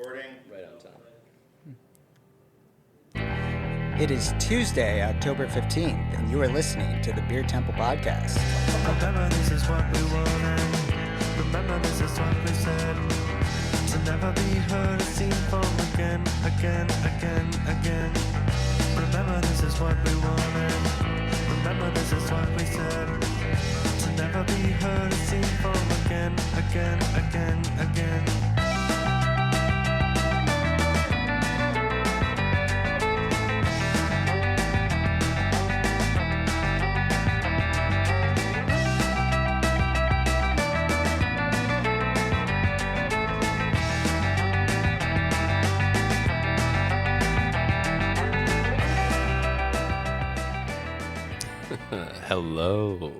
Recording. Right on time. It is Tuesday, October 15th, and you are listening to the Beer Temple Podcast. Remember, this is what we wanted. Remember, this is what we said. To never be heard, seen from again. Remember, this is what we wanted. Remember, this is what we said. To never be heard, seen from again. Hello,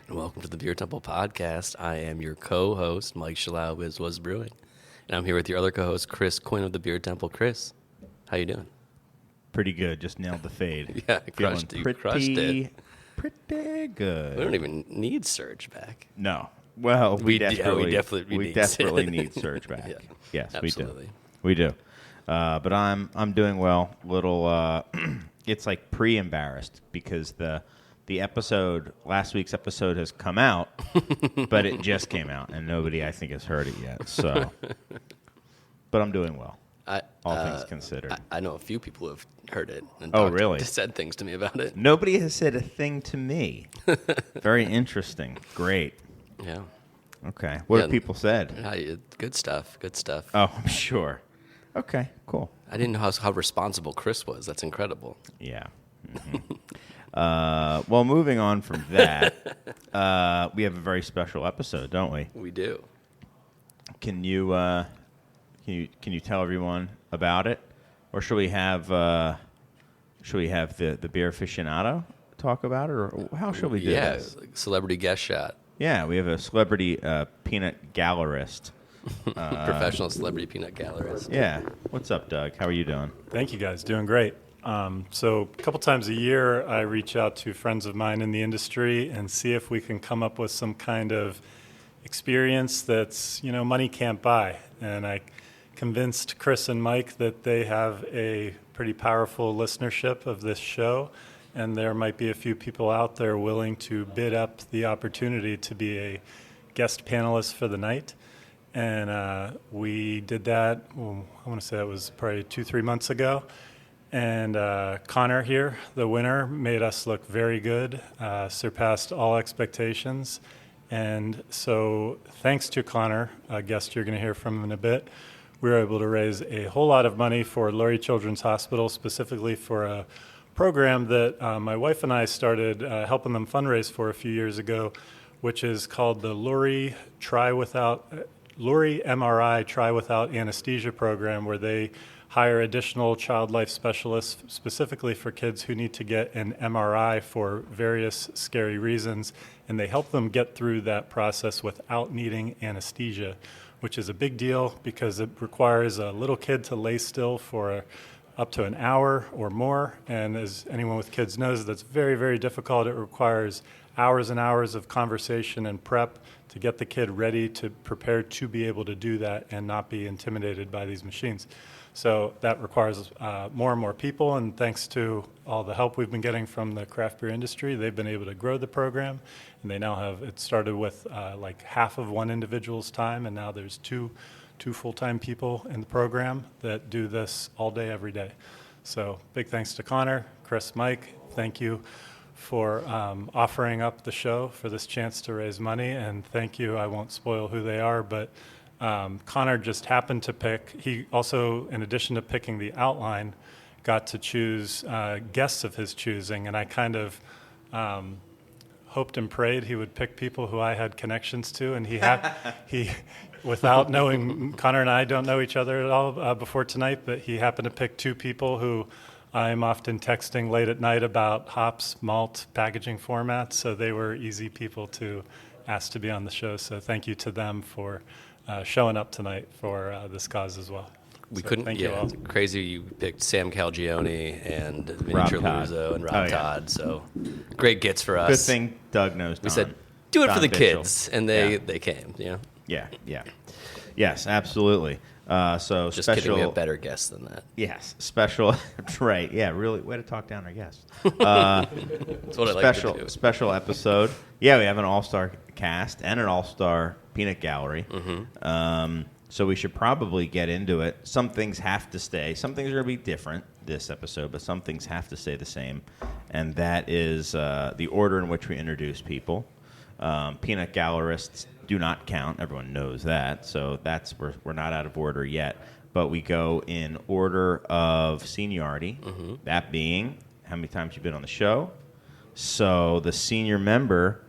and welcome to the Beer Temple Podcast. I am your co-host, Mike Shalau with Was Brewing, and I'm here with your other co-host, Chris Quinn of the Beer Temple. Chris, how you doing? Pretty good. Just nailed the fade. Yeah, crushed it. You crushed it. Pretty good. We don't even need Surge back. No. Well, we definitely need Surge back. Yeah, yes, absolutely. We do. But I'm doing well. Little, it's like pre-embarrassed because the last week's episode has come out, but it just came out and nobody I think has heard it yet. So, but I'm doing well. All things considered. I know a few people who have heard it and really? said things to me about it. Nobody has said a thing to me. Very interesting. Great. Yeah. Okay. What have people said? Good stuff. Oh, I'm sure. Okay, cool. I didn't know how responsible Chris was. That's incredible. Yeah. Mm-hmm. Well, moving on from that, we have a very special episode, don't we? We do. Can you Can you tell everyone about it, or should we have the beer aficionado talk about it, or how should we do this? Yeah, celebrity guest shot. Yeah, we have a celebrity peanut gallerist. Professional celebrity peanut gallerist. Yeah. What's up, Doug? How are you doing? Thank you, guys. Doing great. So a couple times a year, I reach out to friends of mine in the industry and see if we can come up with some kind of experience that's, money can't buy. And I convinced Chris and Mike that they have a pretty powerful listenership of this show, and there might be a few people out there willing to bid up the opportunity to be a guest panelist for the night. And we did that, I want to say it was probably 2-3 months ago. And Conner here, the winner, made us look very good, surpassed all expectations. And so thanks to Conner, a guest you're going to hear from in a bit, we were able to raise a whole lot of money for Lurie Children's Hospital, specifically for a program that my wife and I started helping them fundraise for a few years ago, which is called the Lurie MRI Try Without Anesthesia program, where they hire additional child life specialists specifically for kids who need to get an MRI for various scary reasons, and they help them get through that process without needing anesthesia, which is a big deal because it requires a little kid to lay still for up to an hour or more, and as anyone with kids knows, that's very, very difficult. It requires hours and hours of conversation and prep to get the kid ready to prepare to be able to do that and not be intimidated by these machines. So that requires more and more people, and thanks to all the help we've been getting from the craft beer industry, they've been able to grow the program, and they now have, it started with like half of one individual's time, and now there's two full-time people in the program that do this all day, every day. So big thanks to Conner, Chris, Mike, thank you for offering up the show for this chance to raise money, and thank you, I won't spoil who they are, but Conner just happened to pick, he also, in addition to picking the outline, got to choose guests of his choosing, and I kind of hoped and prayed he would pick people who I had connections to, and he without knowing, Conner and I don't know each other at all before tonight, but he happened to pick two people who I'm often texting late at night about hops, malt, packaging formats, so they were easy people to ask to be on the show, so thank you to them for showing up tonight for this cause as well. We couldn't. Thank Yeah, you all. it's crazy. You picked Sam Calgione and Miniature Luzzo and Rob Todd. So great gets for us. Good thing Doug knows. We said, do it Don for the Mitchell. kids, and they came. Yeah. Yeah. Yes, absolutely. So Just special. kidding, we have better guests than that. Yes, special. Right. Yeah, really. Way to talk down our guests. That's what I like to do. Special episode. Yeah, we have an all-star cast and an all-star peanut gallery. So we should probably get into it. Some things have to stay. Some things are going to be different this episode, but some things have to stay the same. And that is the order in which we introduce people. Peanut gallerists do not count. Everyone knows that. So we're not out of order yet. But we go in order of seniority. That being how many times you've been on the show. So the senior member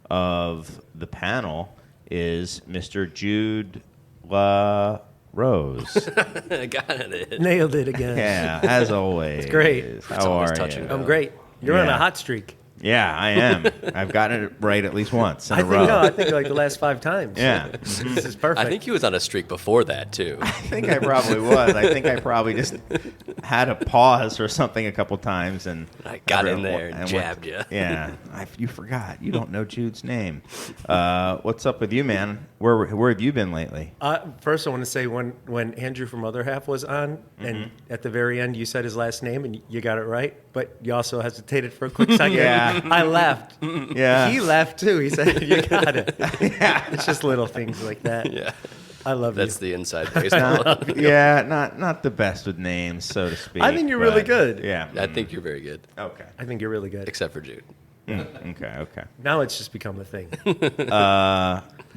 of the panel is Mr. Jude Rose. Got it. Nailed it again. Yeah, as always. It's great. How always are touch and you? go. I'm great. You're on Yeah. a hot streak. Yeah, I am. I've gotten it right at least once in a row. I think like the last 5 times. Yeah. This is perfect. I think he was on a streak before that, too. I think I probably was. I think I probably just had a pause or something a couple times, and I got in there and went- jabbed you. Yeah, you forgot. You don't know Jude's name. What's up with you, man? Where have you been lately? First, I want to say when Andrew from Other Half was on, and at the very end you said his last name and you got it right, but you also hesitated for a quick second. Yeah. I laughed. Yeah. He laughed too. He said, "You got it." It's just little things like that. Yeah. I love That's you. the inside baseball. Yeah, not the best with names, so to speak. I think you're really but- good. Yeah. I think you're very good, Okay. I think you're really good. except for Jude. Okay. Now it's just become a thing.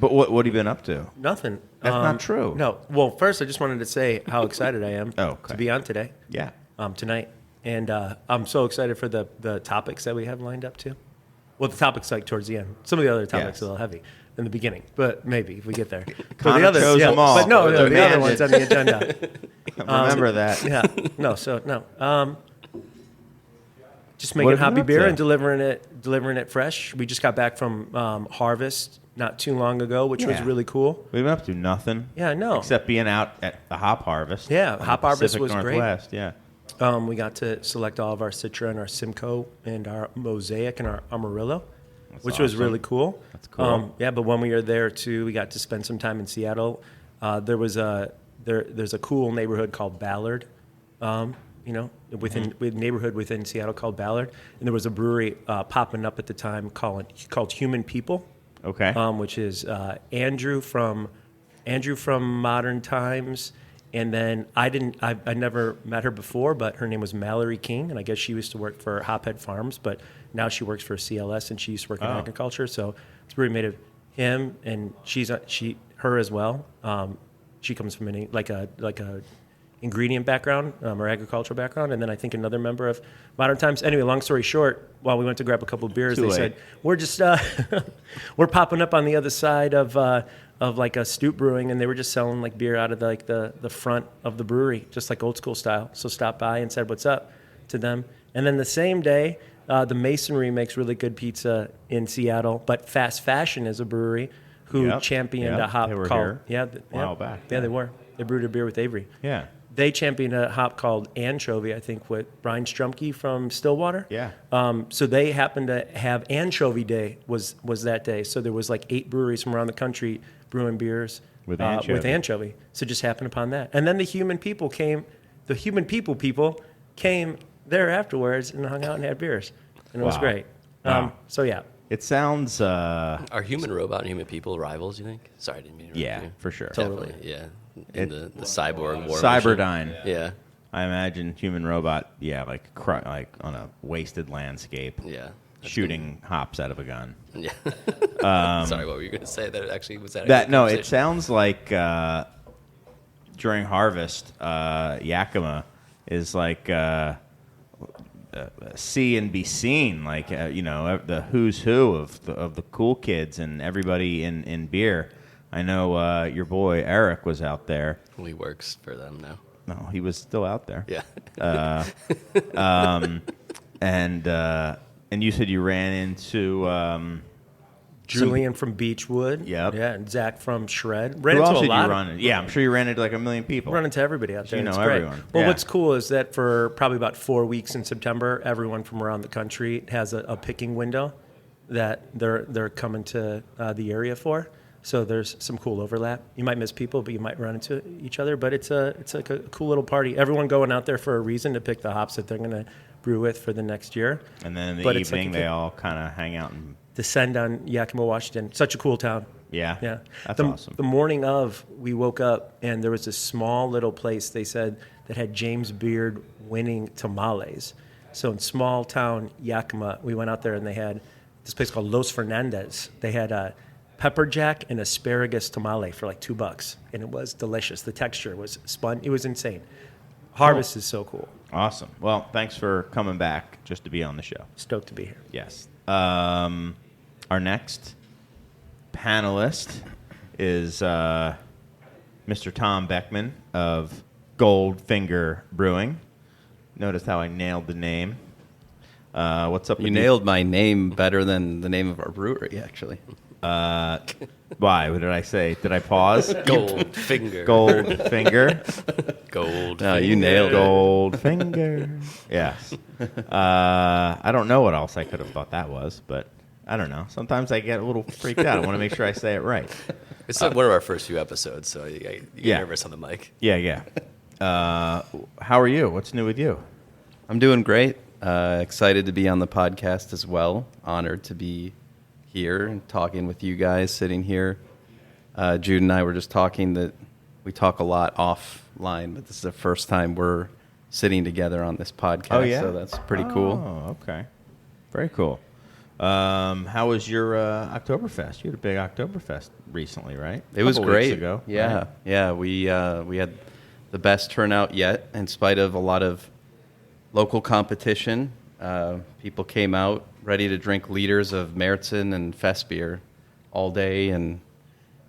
But what have you been up to? Nothing. That's not true. No. Well, first I just wanted to say how excited I am Okay. to be on today. Yeah. Tonight. And I'm so excited for the topics that we have lined up too. Well, the topics like towards the end. Some of the other topics Yes. are a little heavy in the beginning, but maybe if we get there. But Connor chose them all. But no, The the man other ones did. on the agenda. Remember that. Yeah. No. So no. Just What making have you hoppy been up beer to? and delivering it fresh. We just got back from Harvest not too long ago, which was Yeah. really cool. We've been up to nothing. Yeah, I know. Except being out at the hop harvest. Yeah, on the hop harvest Pacific was great. Northwest, yeah. We got to select all of our Citra and our Simcoe and our Mosaic and our Amarillo, which was awesome. really cool. That's cool. Yeah, but when we were there too, we got to spend some time in Seattle. There's a cool neighborhood called Ballard, with neighborhood within Seattle called Ballard, and there was a brewery popping up at the time called Human People. Okay. Which is Andrew from Modern Times, and then I never met her before, but her name was Mallory King, and I guess she used to work for Hophead Farms, but now she works for CLS, and she used to work in agriculture. So it's really made of him, and her as well. She comes from a ingredient background or agricultural background, and then I think another member of Modern Times. Anyway, long story short, while we went to grab a couple of beers, Too they late. said we're just we're popping up on the other side of like a Stoop Brewing, and they were just selling like beer out of the front of the brewery, just like old school style. So stopped by and said what's up to them, and then the same day, the Masonry makes really good pizza in Seattle, but Fast Fashion is a brewery who Yep, championed yep, a hop they were called here a while yeah, back, Yeah, yeah. they were. They brewed a beer with Avery. Yeah. They championed a hop called Anchovy, I think, with Brian Strumke from Stillwater. Yeah. So they happened to have Anchovy Day was that day. So there was like 8 breweries from around the country brewing beers With with anchovy. anchovy. So just happened upon that. And then the Human People came there afterwards and hung out and had beers. And it was Wow. great. Wow. So yeah. It sounds, Are human robot and human people rivals, you think? Sorry, I didn't mean to interrupt yeah, you. for sure. Totally. Definitely, yeah. In the cyborg war. Cyberdyne. machine. Yeah, I imagine human robot, yeah, like on a wasted landscape, yeah. That's shooting hops out of a gun. Yeah. Sorry, what were you going to say? That actually was that. a That good no, it conversation? sounds like during harvest, Yakima is like see and be seen, like the who's who of the cool kids and everybody in beer. I know your boy Eric was out there. He works for them now. No, he was still out there. Yeah. And you said you ran into Julian from Beechwood. Yep. Yeah, and Zach from Shred. who Ran into else a did lot you of- run into? Yeah, I'm sure you ran into like a million people. Run into everybody out there. You It's know great. everyone. Well, Yeah. what's cool is that for probably about 4 weeks in September, everyone from around the country has a picking window that they're coming to the area for. So there's some cool overlap. You might miss people, but you might run into each other. But it's like a cool little party. Everyone going out there for a reason to pick the hops that they're going to brew with for the next year. And then in the But it's like evening, they all kind of hang out and descend on Yakima, Washington. Such a cool town. yeah, that's the, awesome. The morning of, we woke up and there was this small little place, they said, that had James Beard winning tamales. So in small town Yakima, we went out there and they had this place called Los Fernandez. They had a pepper jack and asparagus tamale for like $2, and it was delicious. The texture was spun. It was insane. Harvest is so cool. Awesome. Well, thanks for coming back just to be on the show. Stoked to be here. Yes. Our next panelist is Mr. Tom Beckman of Goldfinger Brewing. Notice how I nailed the name. What's up? You nailed my name better than the name of our brewery, actually. Why? What did I say? Did I pause? Goldfinger. Goldfinger. Gold. No, you nailed it. Goldfinger. Yes. I don't know what else I could have thought that was, but I don't know. Sometimes I get a little freaked out. I want to make sure I say it right. It's one of our first few episodes, so you get nervous on the mic. Yeah. How are you? What's new with you? I'm doing great. Excited to be on the podcast as well. Honored to be here and talking with you guys, sitting here. Jude and I were just talking that we talk a lot offline, but this is the first time we're sitting together on this podcast. Oh, yeah? So that's pretty cool. Oh, okay. Very cool. How was your Oktoberfest? You had a big Oktoberfest recently, right? It was Couple great. Weeks ago, Yeah, right? yeah. We had the best turnout yet, in spite of a lot of local competition. People came out ready to drink liters of Märzen and Fest beer all day and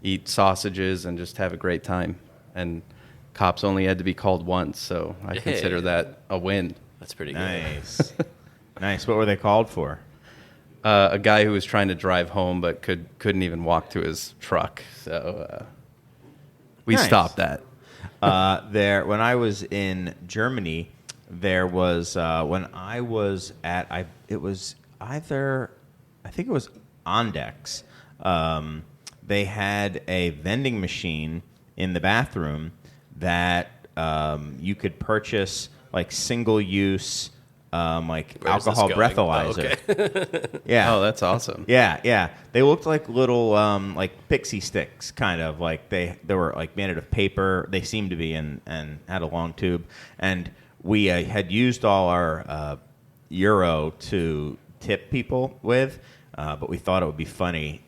eat sausages and just have a great time. And cops only had to be called once, so I consider that a win. That's pretty good. Nice. Nice. What were they called for? A guy who was trying to drive home but couldn't even walk to his truck, so we Nice. stopped that. When I was in Germany, there was when I was at it was either I think it was Ondex. They had a vending machine in the bathroom that you could purchase like single use like Where is this alcohol going? breathalyzer. Oh, okay. Yeah. Oh, that's awesome. Yeah. They looked like little like pixie sticks, kind of like they were like made out of paper. They seemed to be and had a long tube. And we had used all our euro to tip people with, but we thought it would be funny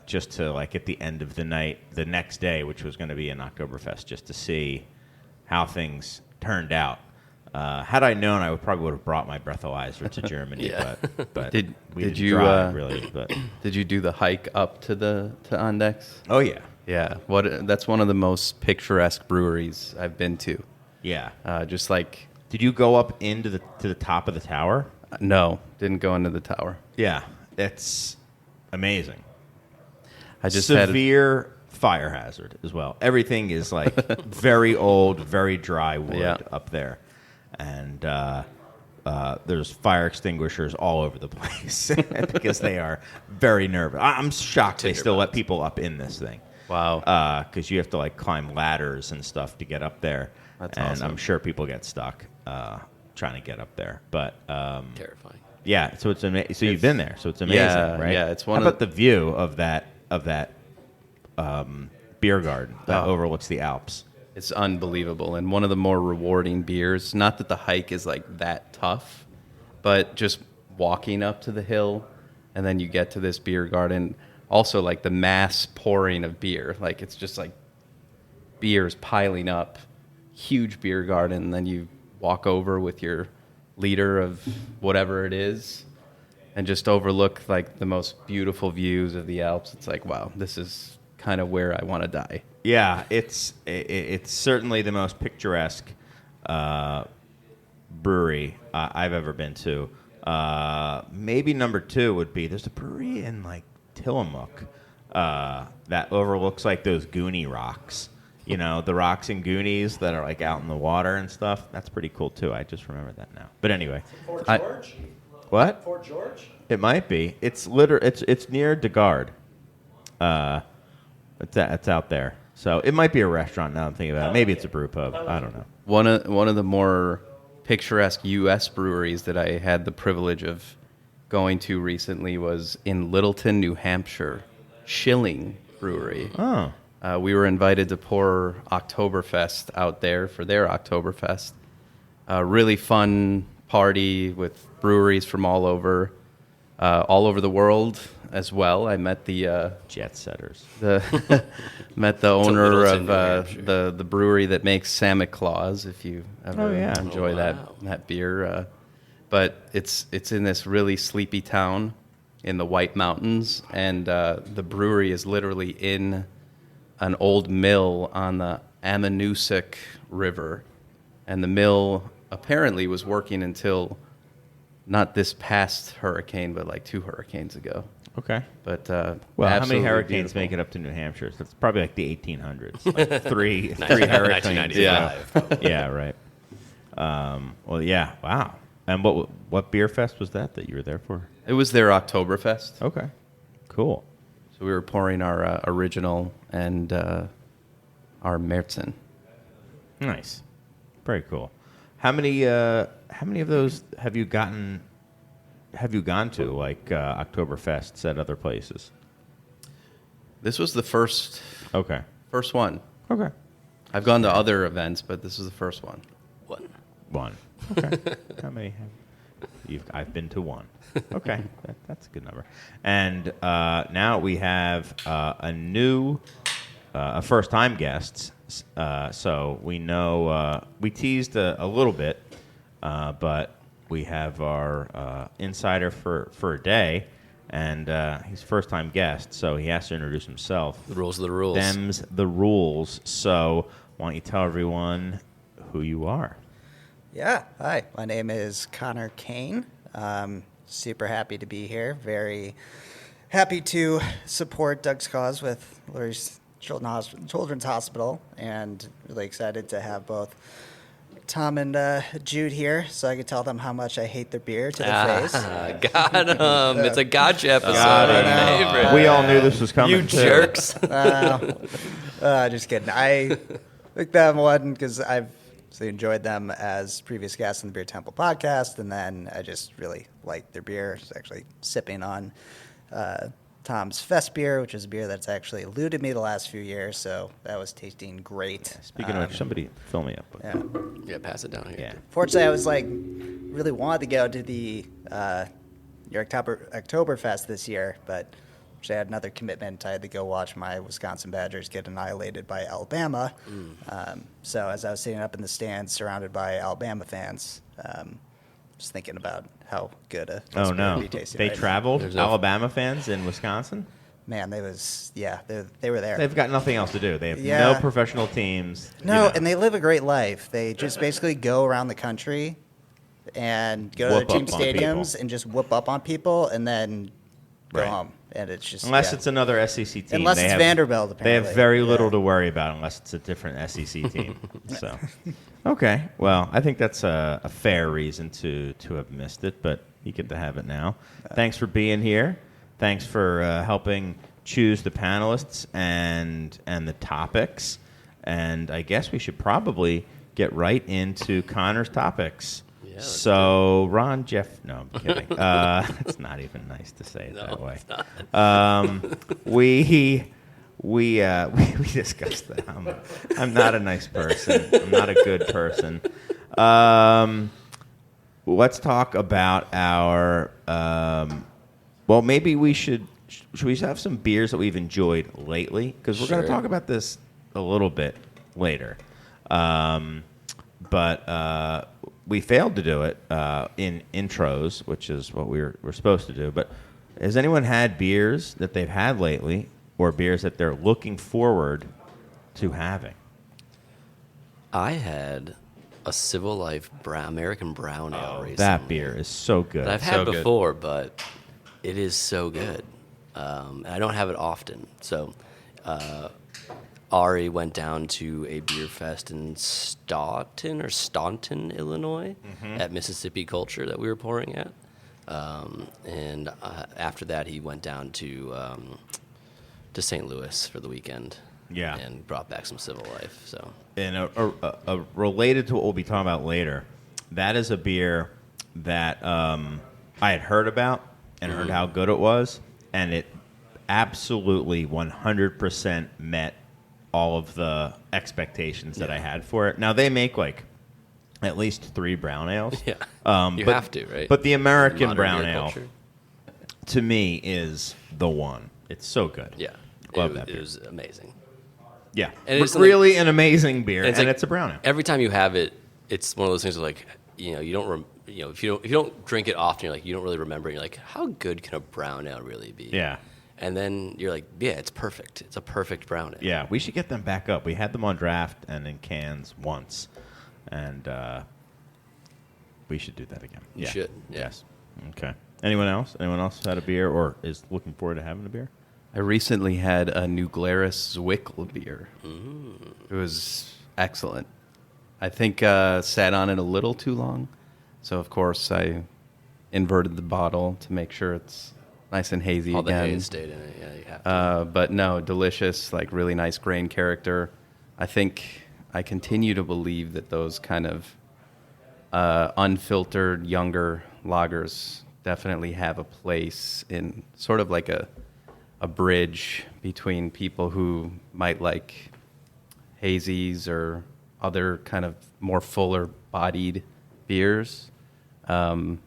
just to like at the end of the night, the next day, which was going to be an Oktoberfest, just to see how things turned out. Had I known, I probably would have brought my breathalyzer to Germany. Yeah. but Did we didn't you drive, really? But did you do the hike up to Ondex? oh yeah, Yeah, that's one of the most picturesque breweries I've been to. yeah. Just like Did you go up to the top of the tower? no, didn't go into the tower. Yeah, it's amazing. I just Severe fire hazard as well. Everything is like very old, very dry wood Yeah. up there, and there's fire extinguishers all over the place because they are very nervous. I'm shocked they still let people up in this thing. Wow. Because you have to like climb ladders and stuff to get up there. That's and awesome. I'm sure people get stuck trying to get up there. But Terrifying. yeah, so it's amazing. So you've been there, so it's amazing, Yeah, right? yeah, it's How one of about the view of that beer garden that Oh. overlooks the Alps? It's unbelievable and one of the more rewarding beers. Not that the hike is like that tough, but just walking up to the hill and then you get to this beer garden. Also, like the mass pouring of beer, like it's just like beers piling up, huge beer garden. And then you walk over with your liter of whatever it is and just overlook like the most beautiful views of the Alps. It's like, wow, this is kind of where I want to die. Yeah, it's certainly the most picturesque brewery I've ever been to. Maybe number 2 would be there's a brewery in like Tillamook that overlooks like those Goonie rocks. You know, the rocks in Goonies that are like out in the water and stuff. That's pretty cool too. I just remember that now. But anyway, Fort George? what? Fort George? It might be. It's near DeGard. It's out there. So it might be a restaurant now I'm thinking about it. Maybe it's a brew pub. I don't know. One of the more picturesque U.S. breweries that I had the privilege of going to recently was in Littleton, New Hampshire, Schilling Brewery. Oh. We were invited to pour Oktoberfest out there for their Oktoberfest. A really fun party with breweries from all over the world as well. I met the Jet setters. met the owner Littleton, of New Hampshire. the brewery that makes Santa Claus. If you ever Oh, yeah. enjoy Oh, wow. that beer, but it's in this really sleepy town in the White Mountains, and the brewery is literally in an old mill on the Ammonoosuc River, and the mill apparently was working until not this past hurricane, but like 2 hurricanes ago. Okay. But Well, how many absolutely hurricanes beautiful. make it up to New Hampshire? That's probably like the 1800s. Like three hurricanes. 1995. Yeah, right. Well, yeah. Wow. And what beer fest was that you were there for? It was their Oktoberfest. Okay. Cool. So we were pouring our original and our Märzen. Nice. Very cool. How many of those have you gone to, like Oktoberfests at other places? This was the first Okay. one. Okay. I've gone to other events, but this was the first one. One. Okay. How many I've been to one. Okay. That's a good number. And now we have a first-time guest. So we know we teased a little bit, but we have our insider for a day, and he's a first-time guest, so he has to introduce himself. The rules are the rules. Them's the rules. So why don't you tell everyone who you are? Yeah, hi. My name is Conner Cain. Super happy to be here. Very happy to support Doug's cause with Lurie's Children's Hospital, and really excited to have both Tom and Jude here, so I could tell them how much I hate their beer to their face. Got him. It's a gotcha episode. Got Our him. favorite. We all knew this was coming. You too. jerks. Just kidding. I picked them one because I've enjoyed them as previous guests in the Beer Temple podcast, and then I just really liked their beer. I was actually sipping on Tom's Fest beer, which is a beer that's actually eluded me the last few years, so that was tasting great. Speaking of which, somebody fill me up. Yeah. Yeah, pass it down here. Yeah. Fortunately, I was really wanted to go to the your Oktoberfest this year, but I had another commitment. I had to go watch my Wisconsin Badgers get annihilated by Alabama. So as I was sitting up in the stands surrounded by Alabama fans, just thinking about how good a Oh beer no! would be tasting They right now. traveled. There's no- Alabama fans in Wisconsin. Man, they were there. They've got nothing else to do. They have Yeah. no professional teams. No, and they live a great life. They just basically go around the country and go to Whoop their team up on stadiums people. and just whoop up on people and then go Right. home. And it's just unless yeah. it's another SEC team. Unless They it's have- Vanderbilt, They have apparently. very little Yeah. to worry about unless it's a different SEC team. So, okay. Well, I think that's a fair reason to have missed it, but you get to have it now. Thanks for being here. Thanks for helping choose the panelists and the topics. And I guess we should probably get right into Connor's topics. Yeah, let's So, Ron, Jeff, no, I'm kidding. It's not even nice to say it No, that way. it's not. We discussed that. I'm not a nice person. I'm not a good person. Let's talk about our. Well, maybe we should we have some beers that we've enjoyed lately, because we're going to Sure. talk about this a little bit later. But we failed to do it in intros, which is what we're supposed to do. But has anyone had beers that they've had lately, or beers that they're looking forward to having? I had a Civil Life American Brown Ale recently. That beer is so good. that I've So had good. before, but it is so good. And I don't have it often. So Ari went down to a beer fest in Staunton, Illinois, at Mississippi Culture that we were pouring at. And after that, he went down to to St. Louis for the weekend. Yeah. And brought back some civil life. So. And related to what we'll be talking about later, that is a beer that I had heard about and heard how good it was, and it absolutely 100% met all of the expectations that I had for it. Now, they make like at least 3 brown ales. Yeah. You but, have to, right? But the American Modern brown beer ale, culture. to me, is the one. It's so good. Yeah. Love that beer. It was amazing. Yeah. And it's really an amazing beer, and like, it's a brown ale. Every time you have it, it's one of those things where, like, you don't, if you don't drink it often, you're like, you don't really remember. You're like, how good can a brown ale really be? Yeah. And then you're like, yeah, it's perfect. It's a perfect brown ale. Yeah, we should get them back up. We had them on draft and in cans once, and we should do that again. You should. Yeah. Yes. Okay. Anyone else? Anyone else had a beer or is looking forward to having a beer? I recently had a New Glarus Zwickel beer. It was excellent. I think sat on it a little too long, so of course I inverted the bottle to make sure it's nice and hazy All again. the haze stayed in it. Yeah, you have to. But no, delicious, like really nice grain character. I think I continue to believe that those kind of unfiltered younger lagers definitely have a place in sort of like a bridge between people who might like hazies or other kind of more fuller bodied beers. I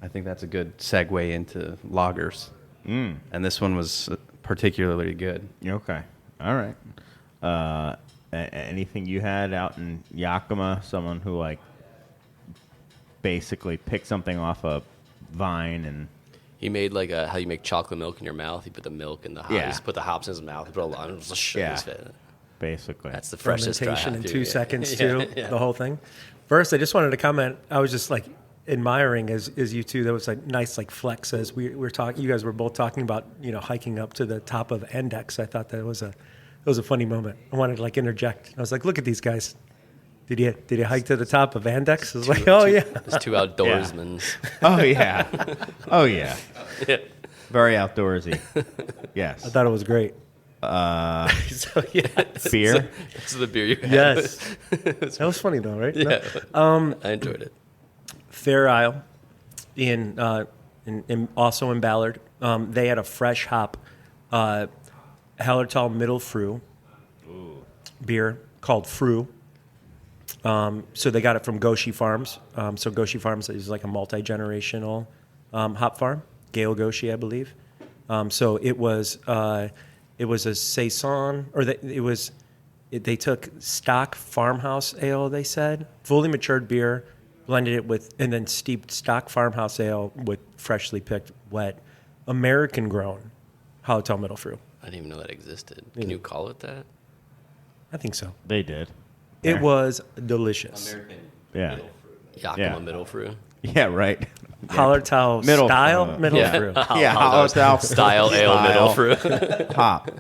think that's a good segue into lagers. And this one was particularly good. Okay. All right. Anything you had out in Yakima? Someone who like basically picked something off a vine and He made like how you make chocolate milk in your mouth. You put the milk and the hops. Yeah. You just put the hops in his mouth. You put a lot. It was just Yeah. his face. basically. That's the freshest dry fermentation hop in beer. 2 seconds Yeah, too, yeah. the whole thing. First, I just wanted to comment. I was just like admiring as you two. That was like nice like flex as we were talking. You guys were both talking about hiking up to the top of Index. I thought that was a funny moment. I wanted to like interject. I was like, look at these guys. Did you hike to the top of Index? I was like, oh yeah. There's 2 outdoorsmen. Oh yeah. Oh yeah. Yeah. Very outdoorsy. Yes. I thought it was great. So yeah, Beer? This is the beer you had. Yes, that was funny though, right? Yeah. I enjoyed it. Fair Isle, in also in Ballard, they had a fresh hop, Hallertau Middle Fru beer called Fru. So they got it from Goshi Farms. So Goshi Farms is like a multi-generational hop farm, Gale Goshi, I believe. So it was a saison, or they took stock farmhouse ale, they said, fully matured beer, blended it with, and then steeped stock farmhouse ale with freshly picked, wet, American grown Hallertau Middle Fru. I didn't even know that existed. Can you call it that? I think so. They did. It was delicious. Yeah. Yakima Yeah. Middle Fru. Yeah, right. Hallertau Middle style Fru. Middle Yeah. Fru. Yeah, Hallertau Style ale Middle Fru. hop.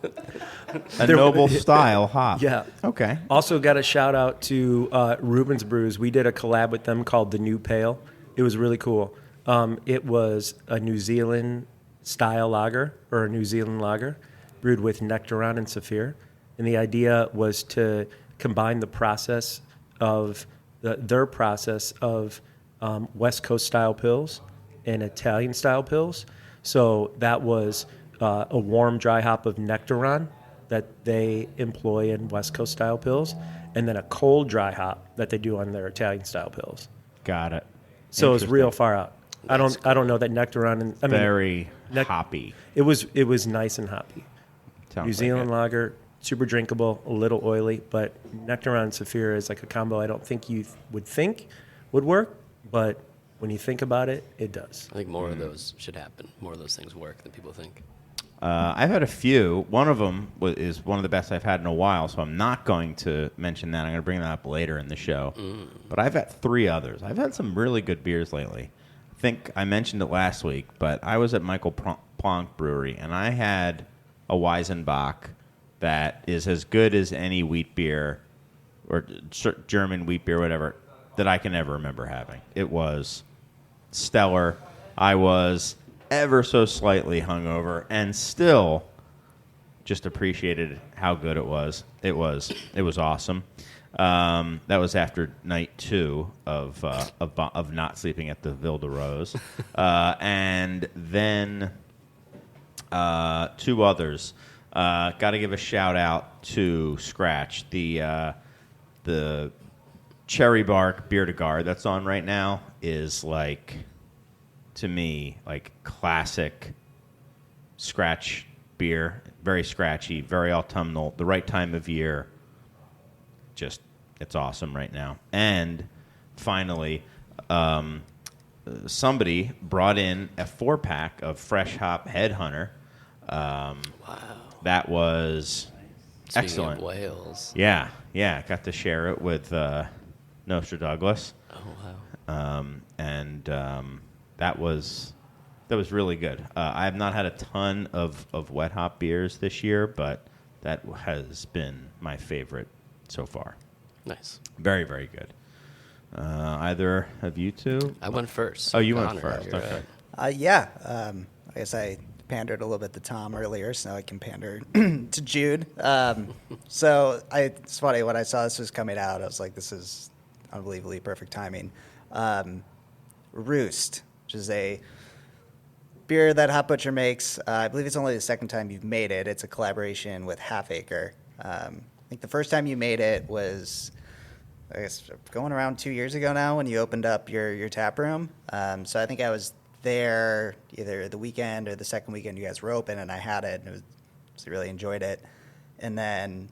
A noble style hop. Yeah. Okay. Also got a shout out to Rubens Brews. We did a collab with them called The New Pale. It was really cool. It was a New Zealand style lager, or a New Zealand lager, brewed with Nectaron and Saphir. And the idea was to combine the process of their process of West Coast style pills and Italian style pills. So that was a warm dry hop of Nectaron that they employ in West Coast style pills, and then a cold dry hop that they do on their Italian style pills. Got it. So it's real Interesting. far out. I don't know that Nectaron and Very Nec- hoppy. it was nice and hoppy. Sounds New like Zealand it. lager, super drinkable, a little oily, but Nectaron and Saphir is like a combo I don't think you would think would work, but when you think about it, it does. I think more of those should happen. More of those things work than people think. I've had a few. One of them is one of the best I've had in a while, so I'm not going to mention that. I'm going to bring that up later in the show. But I've had 3 others. I've had some really good beers lately. I think I mentioned it last week, but I was at Michael Plonk Brewery, and I had a Weizenbach that is as good as any wheat beer or German wheat beer, whatever, that I can ever remember having. It was stellar. I was ever so slightly hungover, and still just appreciated how good it was. It was awesome. That was after night 2 of not sleeping at the Ville de Rose, and then 2 others. Got to give a shout out to Scratch, the Cherry Bark Beer de Garde that's on right now is like, to me, like classic Scratch beer. Very scratchy, very autumnal, the right time of year. Just, it's awesome right now. And finally, somebody brought in a 4-pack of Fresh Hop Headhunter. Wow. That was Speaking excellent. of Wales. Yeah. Got to share it with Nostra Douglas. Oh, wow. That was really good. I have not had a ton of wet hop beers this year, but that has been my favorite so far. Nice. Very, very good. Either of you two? I went first. Oh, you went Connor, first. you're Okay. I guess I pandered a little bit to Tom earlier, so now I can pander to Jude. It's funny, when I saw this was coming out, I was like, this is unbelievably perfect timing. Roost, which is a beer that Hop Butcher makes. I believe it's only the second time you've made it. It's a collaboration with Half Acre. I think the first time you made it was, I guess, going around 2 years ago now when you opened up your tap room. So I think I was there either the weekend or the second weekend you guys were open, and I had it, and I really enjoyed it. And then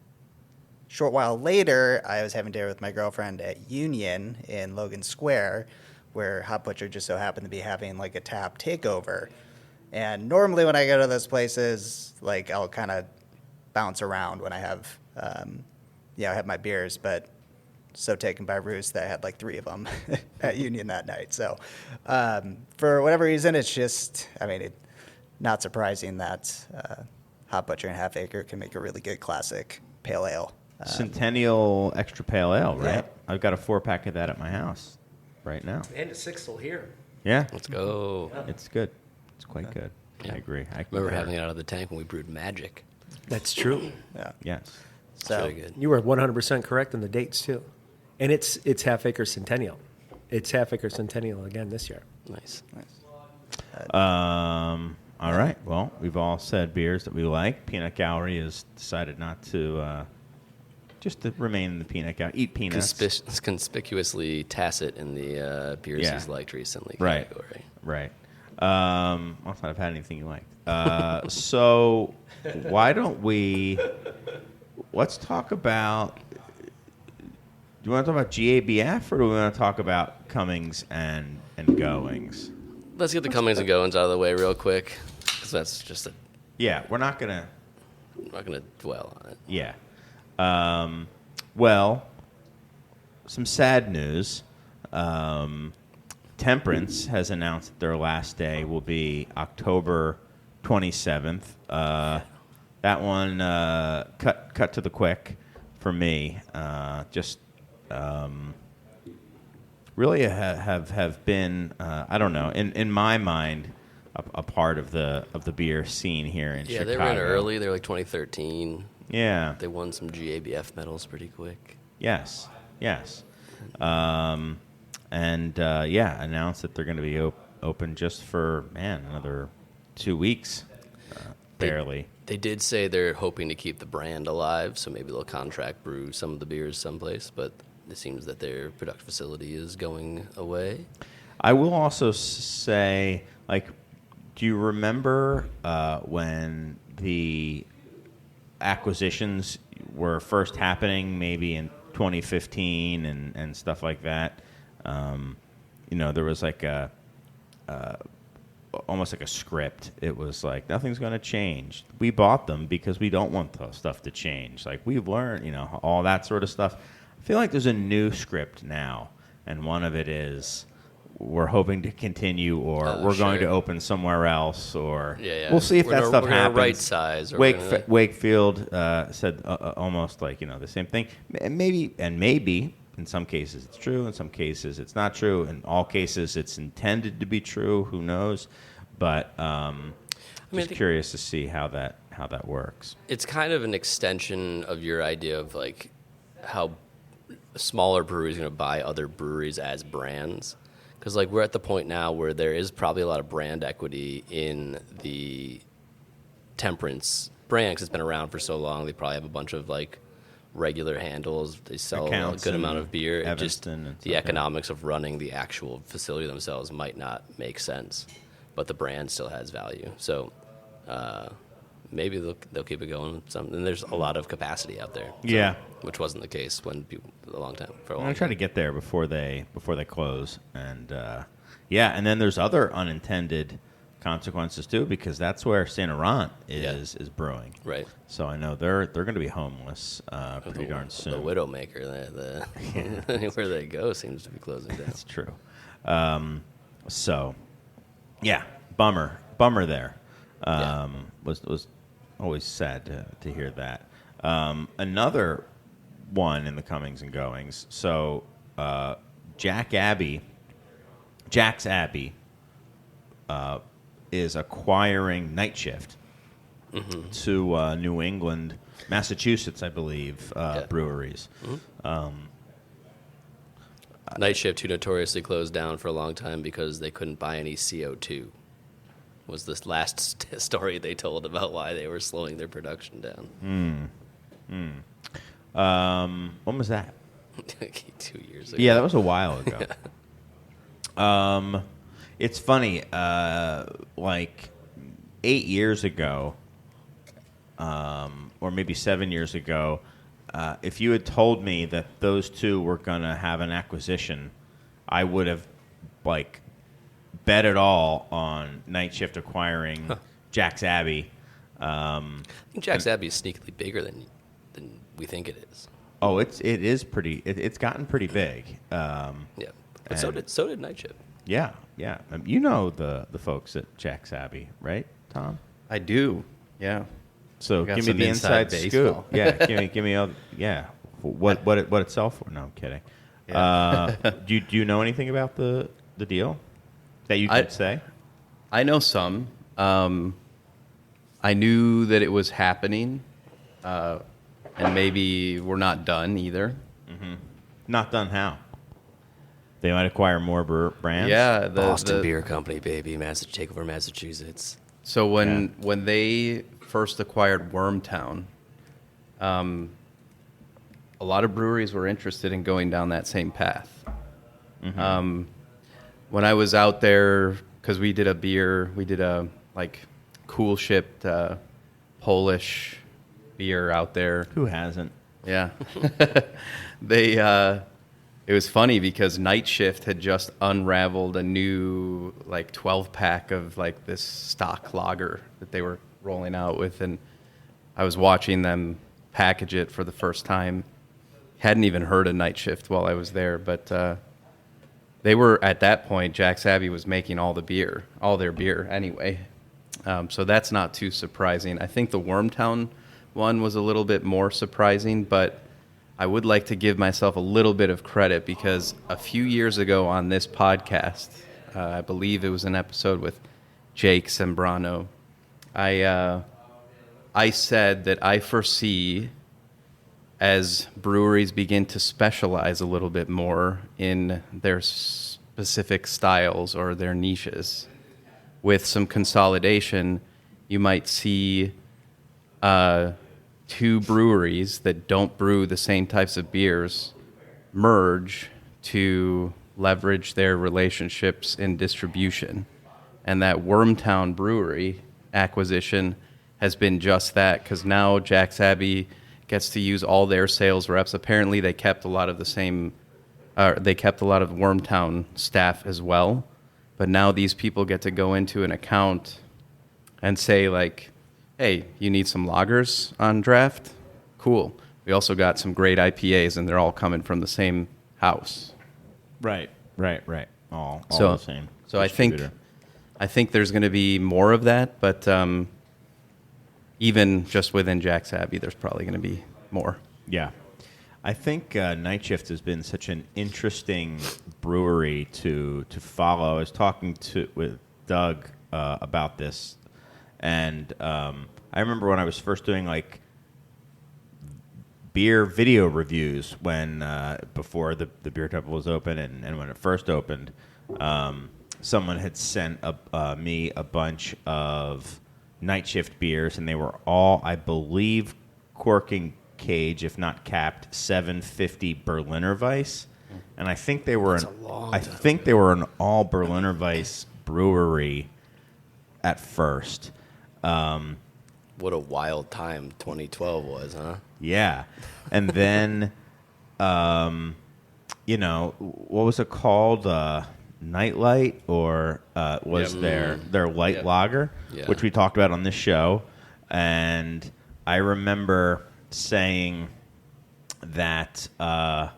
a short while later, I was having dinner with my girlfriend at Union in Logan Square, where Hop Butcher just so happened to be having like a tap takeover. And normally when I go to those places, like I'll kind of bounce around when I have, I have my beers, but so taken by Roost that I had like 3 of them at Union that night. So for whatever reason, it's just, not surprising that Hop Butcher and Half Acre can make a really good classic pale ale. Centennial Extra Pale Ale, right? Yeah. I've got a 4-pack of that at my house right now. And a 6th here. Yeah. Let's go. It's good. It's quite good. Yeah. I agree. I Remember having it out of the tank when we brewed Magic. That's true. Yeah. Yes. It's So really good. You were 100% correct on the dates, too. And it's Half Acre Centennial. It's Half Acre Centennial again this year. Nice. All right. Well, we've all said beers that we like. Peanut Gallery has decided not to, just to remain in the peanut gallery. Eat peanuts. Conspicuously tacit in the beers Yeah. he's liked recently Right. category. Right. Must not have had anything you liked. So why don't let's talk about, do you want to talk about GABF or do we want to talk about comings and goings? Let's get the comings and goings out of the way real quick, because that's just Yeah, we're not going to. I'm not going to dwell on it. Yeah. Well, some sad news. Temperance has announced that their last day will be October 27th. That one cut to the quick for me. Really have been I don't know, in my mind, a part of the beer scene here in Chicago. Yeah, they were in early. They were like 2013. Yeah. They won some GABF medals pretty quick. Yes. Announced that they're going to be open just for, another 2 weeks, barely. They did say they're hoping to keep the brand alive, so maybe they'll contract brew some of the beers someplace, but it seems that their production facility is going away. I will also say, do you remember when the acquisitions were first happening, maybe in 2015 and stuff like that? There was almost like a script. It was like, nothing's going to change. We bought them because we don't want the stuff to change. Like, we've learned, all that sort of stuff. I feel like there's a new script now, and one of it is we're hoping to continue, or we're going to open somewhere else, or we'll see if that stuff we're happens. Right size. Or Wakefield said almost like the same thing. Maybe in some cases it's true, in some cases it's not true. In all cases, it's intended to be true. Who knows? But just curious to see how that how that works. It's kind of an extension of your idea of like how smaller breweries are going to buy other breweries as brands. Because like we're at the point now where there is probably a lot of brand equity in the temperance brand because it's been around for so long. They probably have a bunch of like regular handles. They sell Accounts a good in amount of beer. It just Evanston and the stuff, economics of running the actual facility themselves might not make sense, but the brand still has value. So maybe they'll keep it going. And there's a lot of capacity out there. So, Yeah. which wasn't the case when a long time. I'm gonna try to get there before they close, and and then there's other unintended consequences too, because that's where Saint Laurent is brewing. Right. So I know they're going to be homeless pretty darn soon. The Widowmaker, anywhere they go seems to be closing down. That's true. So, yeah, bummer there. Was always sad to hear that. Another one in the comings and goings. So, Jack's Abbey is acquiring Night Shift to New England, Massachusetts, I believe, breweries. Night Shift, who notoriously closed down for a long time because they couldn't buy any CO2, was this last story they told about why they were slowing their production down. When was that? 2 years ago. Yeah, that was a while ago. It's funny, like 8 years ago, or maybe 7 years ago, if you had told me that those two were going to have an acquisition, I would have, like, bet it all on Night Shift acquiring Jack's Abbey. I think Jack's Abbey is sneakily bigger than we think it is. Oh, it is pretty. It's gotten pretty big. Yeah, but so did Night Shift. Yeah. You know the folks at Jack's Abbey, right, Tom? I do. Yeah. So got give me some the inside inside baseball. scoop. Yeah, give me all. Yeah, what it sell for? No, I'm kidding. Yeah. Do you know anything about the deal that you could say? I know some. I knew that it was happening, and maybe we're not done either. Not done how? They might acquire more brands. Yeah, Boston Beer Company, baby, take over Massachusetts. So when they first acquired Wormtown, a lot of breweries were interested in going down that same path. When I was out there, because we did a like cool shipped Polish beer out there. Who hasn't? Yeah. It was funny because Night Shift had just unraveled a new like 12-pack of like this stock lager that they were rolling out with, and I was watching them package it for the first time. Hadn't even heard of Night Shift while I was there, but they were at that point. Jack's Abbey was making all their beer anyway, so that's not too surprising. I think the Wormtown one was a little bit more surprising, but I would like to give myself a little bit of credit because a few years ago on this podcast, I believe it was an episode with Jake Sembrano, I said that I foresee as breweries begin to specialize a little bit more in their specific styles or their niches, with some consolidation, you might see two breweries that don't brew the same types of beers merge to leverage their relationships in distribution. And that Wormtown Brewery acquisition has been just that, because now Jack's Abbey gets to use all their sales reps. Apparently they kept a lot of Wormtown staff as well, but now these people get to go into an account and say, like, hey, you need some lagers on draft? Cool. We also got some great IPAs, and they're all coming from the same house. Right. All the same. So I think there's going to be more of that, but even just within Jack's Abbey, there's probably going to be more. Yeah. I think Night Shift has been such an interesting brewery to follow. I was talking with Doug about this, and I remember when I was first doing like beer video reviews when before the Beer Temple was open and when it first opened, someone had sent me a bunch of Night Shift beers, and they were all, I believe, corking cage, if not capped, 750 Berliner Weiss, and I think they were an all Berliner Weiss brewery at first. What a wild time 2012 was, huh? Yeah. And then, what was it called? Nightlight, or was their light lager, which we talked about on this show. And I remember saying that, kind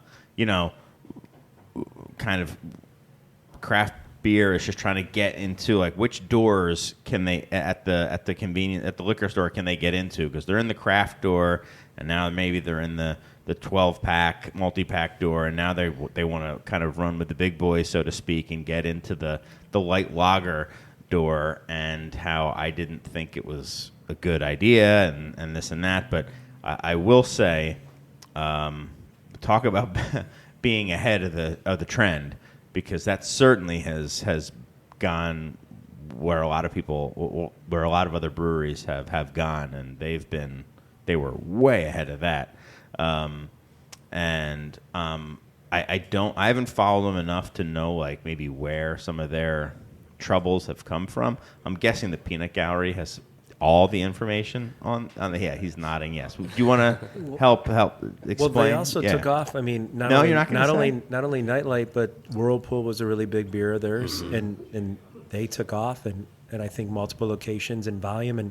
of craft beer is just trying to get into like which doors can they at the liquor store can they get into, because they're in the craft door and now maybe they're in the 12-pack multi-pack door, and now they want to kind of run with the big boys, so to speak, and get into the light lager door, and how I didn't think it was a good idea and this and that. But I will say, talk about being ahead of the trend, because that certainly has gone where a lot of other breweries have gone, and they were way ahead of that. I haven't followed them enough to know like maybe where some of their troubles have come from. I'm guessing the Peanut Gallery has all the information on the. Yeah, he's nodding yes. Do you want to help explain? Well, they also took off. I mean, not only Nightlight, but Whirlpool was a really big beer of theirs, and they took off, and I think multiple locations and volume, and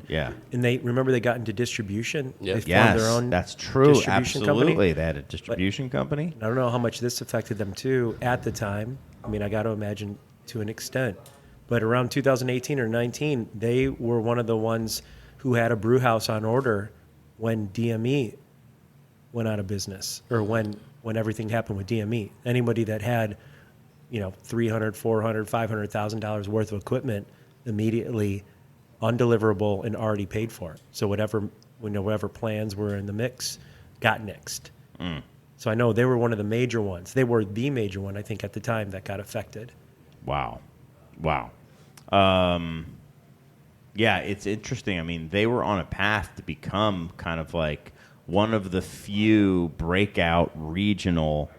they got into distribution. Yeah. They formed their own that's true. distribution Absolutely, company. they had a distribution company. I don't know how much this affected them too at the time. I mean, I got to imagine to an extent. But around 2018 or 19, they were one of the ones who had a brew house on order when DME went out of business, or when everything happened with DME. Anybody that had, $300,000, $400,000, $500,000 worth of equipment immediately undeliverable and already paid for. So whatever plans were in the mix got nixed. So I know they were one of the major ones. They were the major one, I think, at the time that got affected. Wow. Yeah, it's interesting. I mean, they were on a path to become kind of like one of the few breakout regional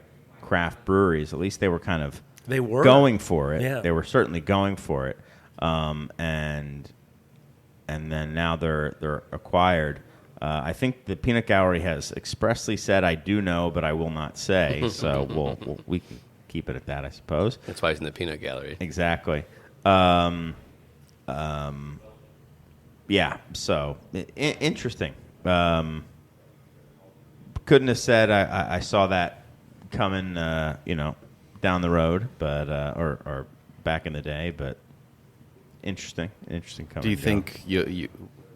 craft breweries. At least they were going for it. Yeah. They were certainly going for it. And then now they're acquired. I think the Peanut Gallery has expressly said, "I do know, but I will not say." So we can keep it at that, I suppose. That's why it's in the Peanut Gallery. Exactly. Yeah. So interesting. Couldn't have said I saw that coming, down the road, but or back in the day, but interesting coming. Do you think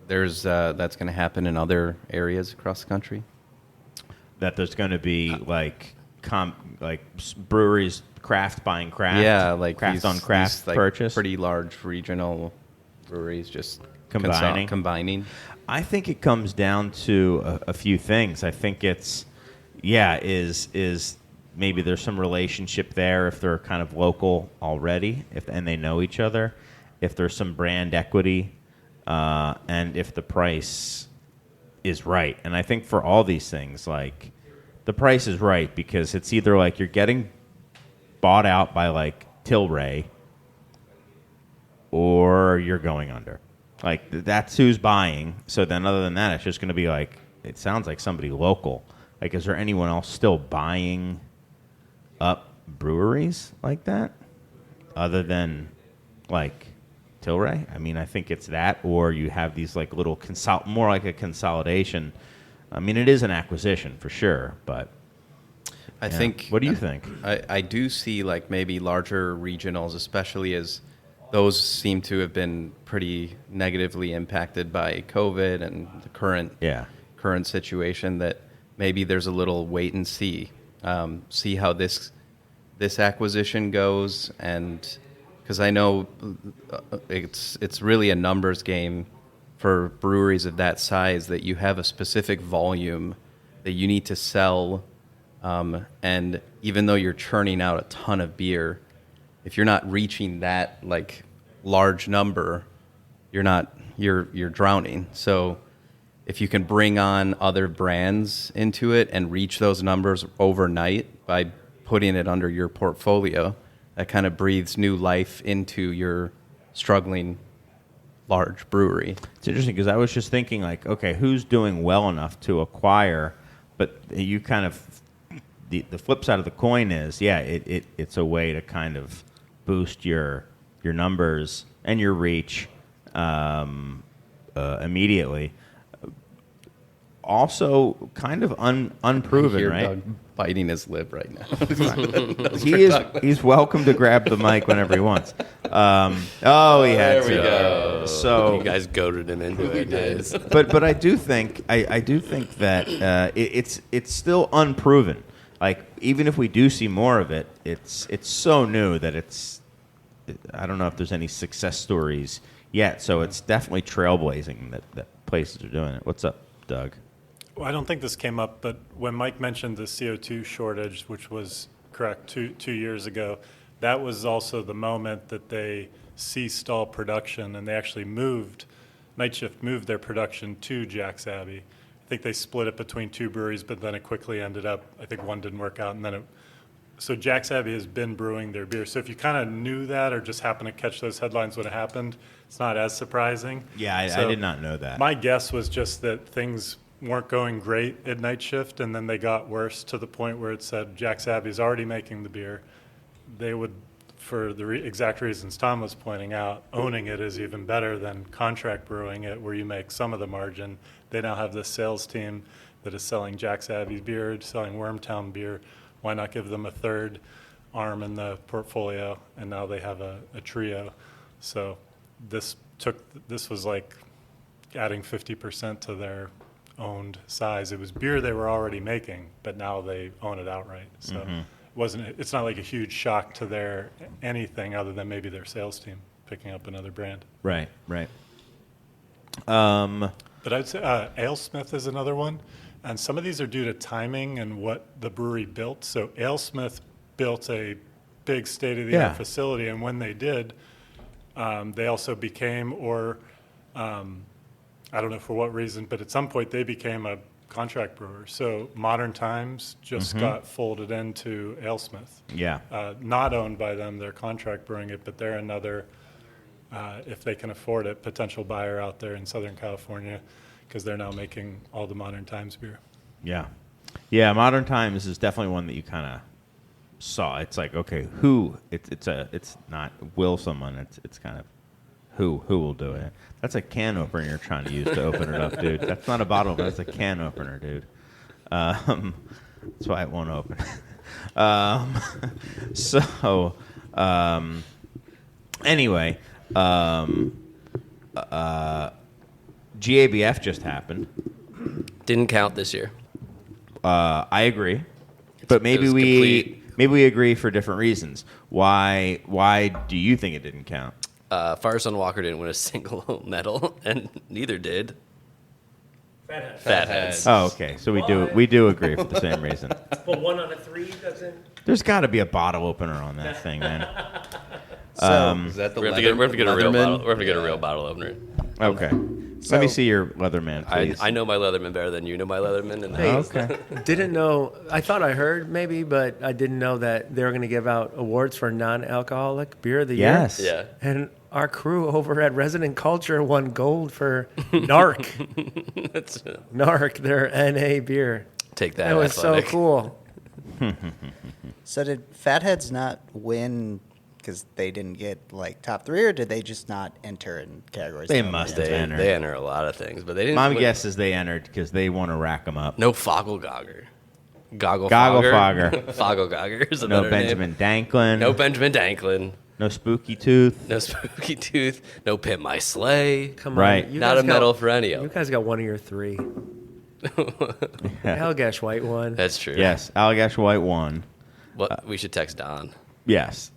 there's that's going to happen in other areas across the country? That there's going to be like breweries craft buying craft, like craft these, on craft like purchase, pretty large regional breweries just combining. I think it comes down to a few things. I think it's is maybe there's some relationship there if they're kind of local already, and they know each other. If there's some brand equity, and if the price is right. And I think for all these things, like the price is right, because it's either like you're getting bought out by like Tilray, or you're going under. Like that's who's buying. So then, other than that, it's just going to be like, it sounds like somebody local. Like, is there anyone else still buying up breweries like that, other than like Tilray? I mean, I think it's that, or you have these like little more like a consolidation. I mean, it is an acquisition for sure, but I think. What do you think? I do see like maybe larger regionals, especially as those seem to have been pretty negatively impacted by COVID and the current situation, that maybe there's a little wait and see how this acquisition goes, and because I know it's really a numbers game for breweries of that size that you have a specific volume that you need to sell. And even though you're churning out a ton of beer, if you're not reaching that like large number, you're drowning. So if you can bring on other brands into it and reach those numbers overnight by putting it under your portfolio, that kind of breathes new life into your struggling large brewery. It's interesting because I was just thinking, like, okay, who's doing well enough to acquire? But you kind of, the flip side of the coin is, yeah, it's a way to kind of boost your numbers and your reach immediely. Also, kind of unproven, Hear right? Doug biting his lip right now. He's welcome to grab the mic whenever he wants. He had to. There we go. So You guys goaded him into it, guys. but I do think that it's still unproven. Like, even if we do see more of it, it's so new that I don't know if there's any success stories yet. So it's definitely trailblazing that places are doing it. What's up, Doug? Well, I don't think this came up, but when Mike mentioned the CO2 shortage, which was correct 2 years ago, that was also the moment that they ceased all production, and they actually Night Shift moved their production to Jack's Abbey. I think they split it between two breweries, but then it quickly ended up, I think one didn't work out, and then so Jack's Abbey has been brewing their beer. So if you kind of knew that or just happened to catch those headlines when it happened, it's not as surprising. Yeah, I did not know that. My guess was just that things weren't going great at Night Shift, and then they got worse to the point where it said Jack's Abbey's already making the beer. They would, for the exact reasons Tom was pointing out, owning it is even better than contract brewing it, where you make some of the margin. They now have this sales team that is selling Jack's Abbey beer, selling Wormtown beer. Why not give them a third arm in the portfolio? And now they have a trio. So this was like adding 50% to their owned size. It was beer they were already making, but now they own it outright. So it's not like a huge shock to their anything other than maybe their sales team picking up another brand. Right. But I'd say AleSmith is another one. And some of these are due to timing and what the brewery built. So AleSmith built a big state-of-the-art facility, and when they did, they also became, I don't know for what reason, but at some point they became a contract brewer. So Modern Times just got folded into AleSmith. Yeah. Not owned by them, they're contract brewing it, but they're another, if they can afford it, potential buyer out there in Southern California, because they're now making all the Modern Times beer. Yeah. Modern Times is definitely one that you kind of saw. It's like, okay, who? It's not will someone. It's kind of who will do it. That's a can opener you're trying to use to open it up, dude. That's not a bottle opener. That's a can opener, dude. That's why it won't open. Anyway, GABF just happened. Didn't count this year. I agree, but maybe we agree for different reasons. Why do you think it didn't count? Firesun Walker didn't win a single medal, and neither did Fathead. Fatheads. Oh, okay. So we do agree for the same reason. But 1 out of 3 doesn't. There's got to be a bottle opener on that thing, man. Is that the We're gonna have to get a real Leatherman? bottle. We're gonna get a real bottle opener. Okay. Let me see your Leatherman, please. I know my Leatherman better than you know my Leatherman. And Hey, Okay. Didn't know. I thought I heard maybe, but I didn't know that they were going to give out awards for non-alcoholic beer of the year. Yes. yeah, And our crew over at Resident Culture won gold for NARC. that's NARC, their NA beer. take that. That was Athletic. so cool. So did Fatheads not win because they didn't get like top 3, or did they just not enter in categories? They don't must enter? have. They enter a lot of things, but they didn't. My win. guess is they entered because they want to rack them up. No Foggle-Gogger. Goggle Fogger. Fogger. Foggle-Gogger is a No better Benjamin name. Danklin. No Benjamin Danklin. No Spooky Tooth. No Spooky Tooth. No Pimp My Sleigh. Come Right. on. You Not guys a medal got- for any of You them. guys got one of your 3. Allagash White won. That's true. Yes. Allagash White won. What we should text Don. Yes.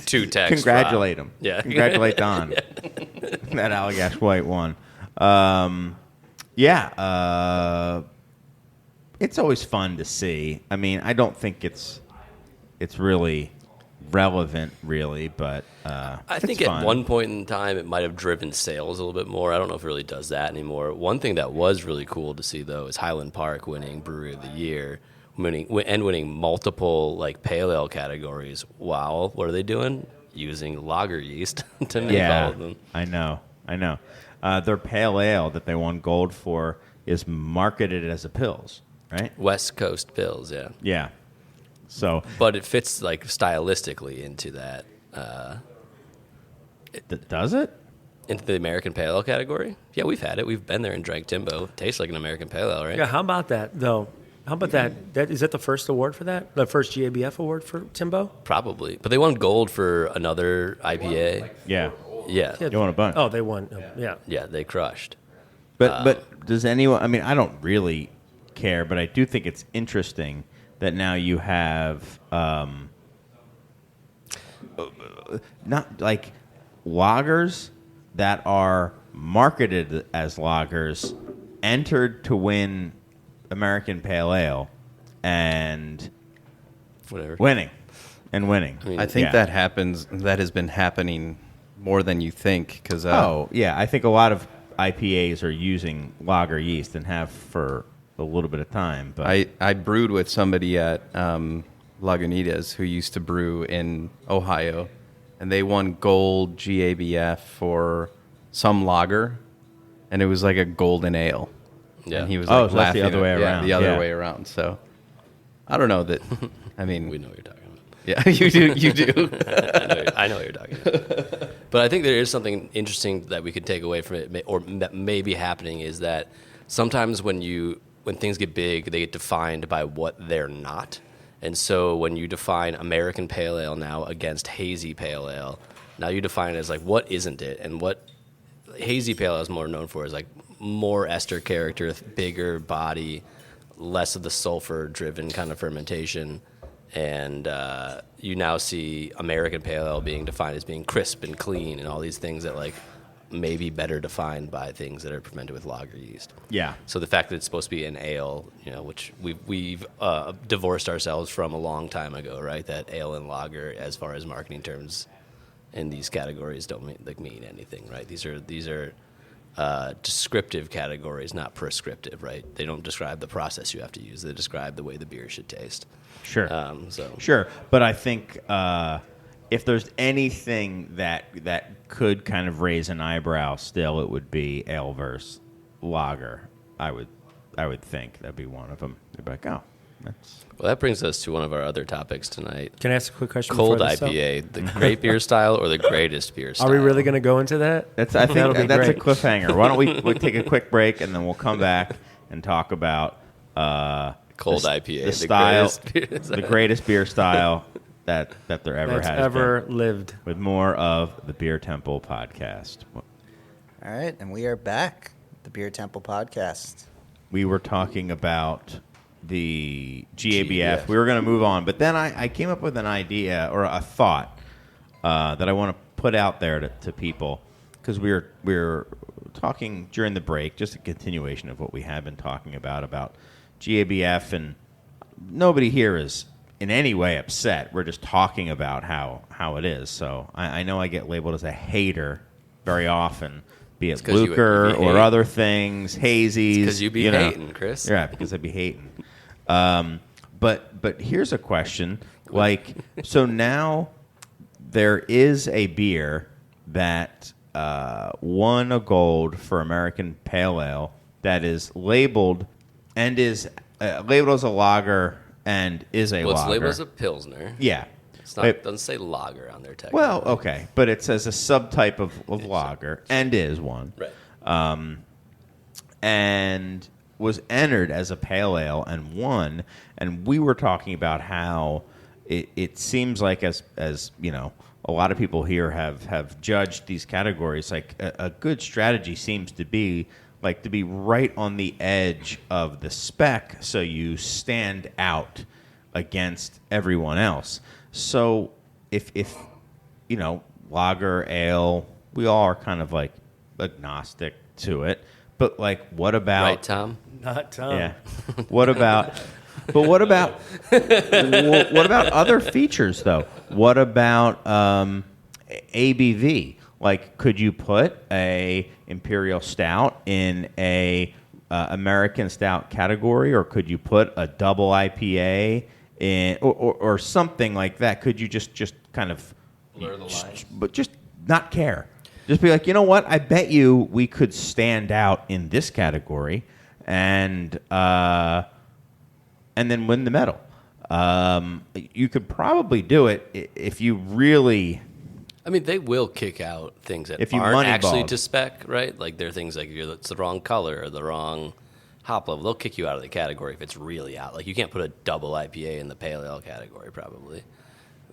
Two texts. Congratulate him. Yeah. Congratulate Don. That Allagash White won. Yeah, it's always fun to see. I mean, I don't think it's really relevant, really, but I think fun. at one point in time it might have driven sales a little bit more. I don't know if it really does that anymore. One thing that was really cool to see, though, is Highland Park winning Brewery of the Year, winning multiple like pale ale categories. Wow, what are they doing? Using lager yeast to make all of them. I know. Their pale ale that they won gold for is marketed as a Pils, right? West Coast Pils, yeah. Yeah. So, But it fits like stylistically into that, does it? into the American Pale Ale category. Yeah, we've had it. We've been there and drank Timbo. It tastes like an American Pale Ale, right? Yeah, how about that, though? How about that? Is that the first award for that? The first GABF award for Timbo? Probably. But they won gold for another IPA. Yeah. Yeah. You want a bunch? Oh, they won. Yeah. Yeah, they crushed. But does anyone? I mean, I don't really care, but I do think it's interesting that now you have not like lagers that are marketed as lagers entered to win American Pale Ale and Whatever. winning. I mean, I think Yeah. that happens. That has been happening more than you think. Because I think a lot of IPAs are using lager yeast and have for a little bit of time. But I brewed with somebody at Lagunitas who used to brew in Ohio, and they won gold GABF for some lager, and it was like a golden ale. Yeah. And he was Oh, like so that's the laughing other way at- around. the other Yeah. way around. So I don't know that. I mean, we know what you're talking about. yeah, you do. You do. I know what you're talking about. But I think there is something interesting that we could take away from it, or that may be happening, is that sometimes when things get big, they get defined by what they're not. And so when you define American Pale Ale now against Hazy Pale Ale, now you define it as like, what isn't it? And what Hazy Pale Ale is more known for is like more ester character, bigger body, less of the sulfur-driven kind of fermentation. And you now see American Pale Ale being defined as being crisp and clean and all these things that like may be better defined by things that are fermented with lager yeast. yeah. So the fact that it's supposed to be an ale, which we've divorced ourselves from a long time ago, right? That ale and lager, as far as marketing terms in these categories, don't mean anything, right? These are descriptive categories, not prescriptive, right? They don't describe the process you have to use. They describe the way the beer should taste. Sure. So Sure, but I think if there's anything that could kind of raise an eyebrow, still it would be ale versus lager. I would think that'd be one of them. They'd be like, oh, that's well, that brings us to one of our other topics tonight. Can I ask a quick question? Cold before this, though? IPA, the great beer style or the greatest beer style? Are we really going to go into that? I That'll think be that's great. a cliffhanger. Why don't we take a quick break and then we'll come back and talk about Cold the, IPA, the style, greatest beer style. the greatest beer style that there ever That's has ever been. lived. With more of the Beer Temple podcast. All right, and we are back. The Beer Temple podcast. We were talking about the GABF. GABF. We were going to move on, but then I came up with an idea or a thought that I want to put out there to people because we were talking during the break, just a continuation of what we have been talking about GABF, and nobody here is in any way upset. We're just talking about how it is. So I know I get labeled as a hater very often, be it 'cause you Lucre be or hating. other things, hazies. Because you be hating, Chris. Yeah, because I'd be hating. But here's a question. Like, so now there is a beer that won a gold for American Pale Ale that is labeled and is labeled as a lager and is a Well, it's lager. labeled as a Pilsner. Yeah. It's not, It- doesn't say lager on there technically. well, okay, but it says a subtype of lager and is one. Right. And was entered as a pale ale and won. And we were talking about how it seems like as you know, a lot of people here have judged these categories. Like a good strategy seems to be like to be right on the edge of the spec, so you stand out against everyone else. So if you know, lager, ale, we all are kind of like agnostic to it. But like, what about Right, Tom? Not Tom. Yeah. What about? But what about? What about other features though? What about ABV? Like, could you put a Imperial Stout in a American Stout category, or could you put a double IPA in, or something like that? Could you just kind of Blur the lines. but just not care? Just be like, you know what? I bet you we could stand out in this category, and then win the medal. You could probably do it if you really. I mean, they will kick out things that If you aren't actually moneyballed. to spec, right? Like, there are things like it's the wrong color or the wrong hop level. They'll kick you out of the category if it's really out. Like, you can't put a double IPA in the pale ale category, probably.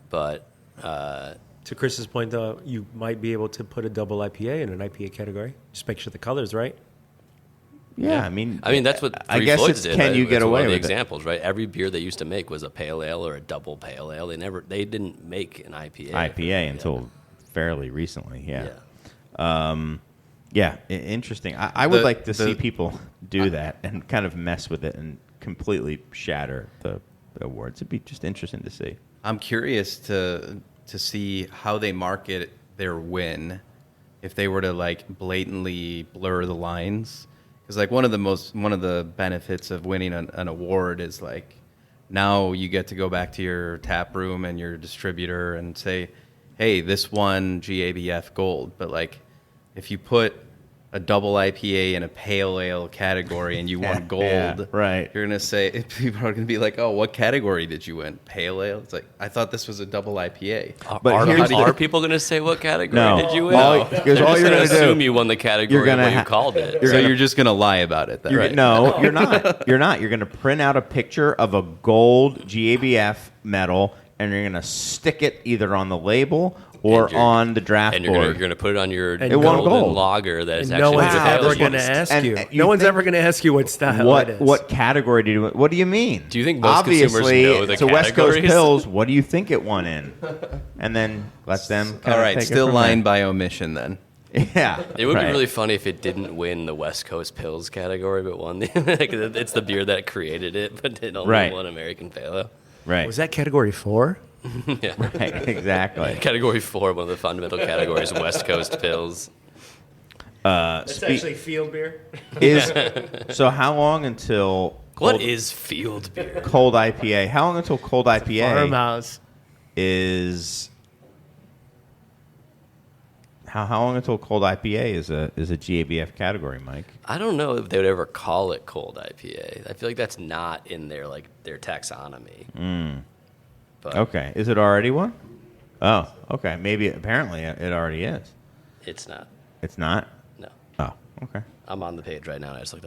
But To Chris's point, though, you might be able to put a double IPA in an IPA category. Just make sure the color's right. Yeah, I mean, that's what I Three guess Floyds it's did. can you That's get one away of the with it? examples, right? Every beer they used to make was a pale ale or a double pale ale. They didn't make an IPA. IPA until fairly recently. Yeah. Interesting. I would like to see people do that and kind of mess with it and completely shatter the awards. It'd be just interesting to see. I'm curious to see how they market their win if they were to like blatantly blur the lines. Because like one of the benefits of winning an award is like now you get to go back to your tap room and your distributor and say, hey, this won GABF gold. But like if you put a double IPA in a pale ale category and you won gold, Yeah, right. you're gonna say people are gonna be like, oh, what category did you win? Pale ale? It's like I thought this was a double IPA. But Are people going to say what category No. did you win? Because all you're going gonna to do- assume you won the category you're gonna of what you ha- called it. So you're just gonna lie about it then, right? No, you're not. You're not. You're going to print out a picture of a gold GABF medal, and you're going to stick it either on the label or And you're- on the draft and board. you're going to put it on your It won golden gold. lager that is And no actually one's the pale ever ale. going to ask And you. you No one's think- ever going to ask you what style what it is. what category did you win? What do you mean? Do you think most consumers Obviously, know the it's a West Coast categories? Pills. What do you think it won in? And then let them. All right, take still it from lying by omission then. there. Yeah, It would be right. really funny if it didn't win the West Coast Pills category, but won the. Like, it's the beer that created it, but it only Right. won American Pale Ale. right. Was that category 4? Yeah. Right, exactly. Category 4, one of the fundamental categories, West Coast Pills. That's actually field beer. So how long until What is field beer? cold IPA? How long until cold IPA Farmhouse. is? How long until cold IPA is a GABF category, Mike? I don't know if they would ever call it cold IPA. I feel like that's not in their taxonomy. But Okay, is it already one? Oh, okay. Maybe apparently it already is. it's not. It's not. No. Oh, okay. I'm on the page right now. And I just looked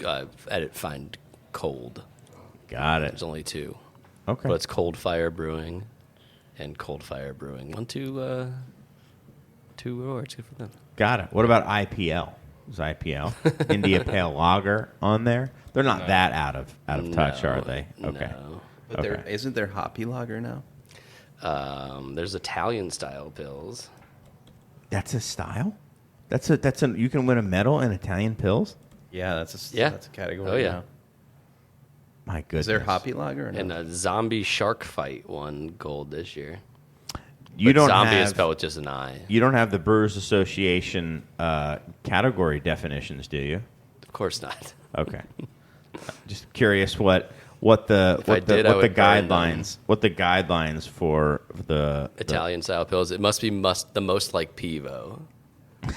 up. Edit find cold. Got it. There's only 2. Okay. But it's Cold Fire Brewing and Cold Fire Brewing. 2 awards. Good for them. Got it. What about IPL? Is IPL India Pale Lager on there? They're not that out of touch, No, are they? Okay. no. But Okay. isn't there hoppy lager now? There's Italian style pills. That's a style. That's a. You can win a medal in Italian pills. Yeah, that's a Yeah. category. Oh, yeah. now. My goodness. Is there hoppy lager or no? And a zombie shark fight won gold this year. You But don't zombie is have. spelled with just an I. You don't have the Brewers Association category definitions, do you? Of course not. Okay. Just curious what the If I did, I what the would burn them. guidelines for the Italian style pills. It must be the most like Pivo.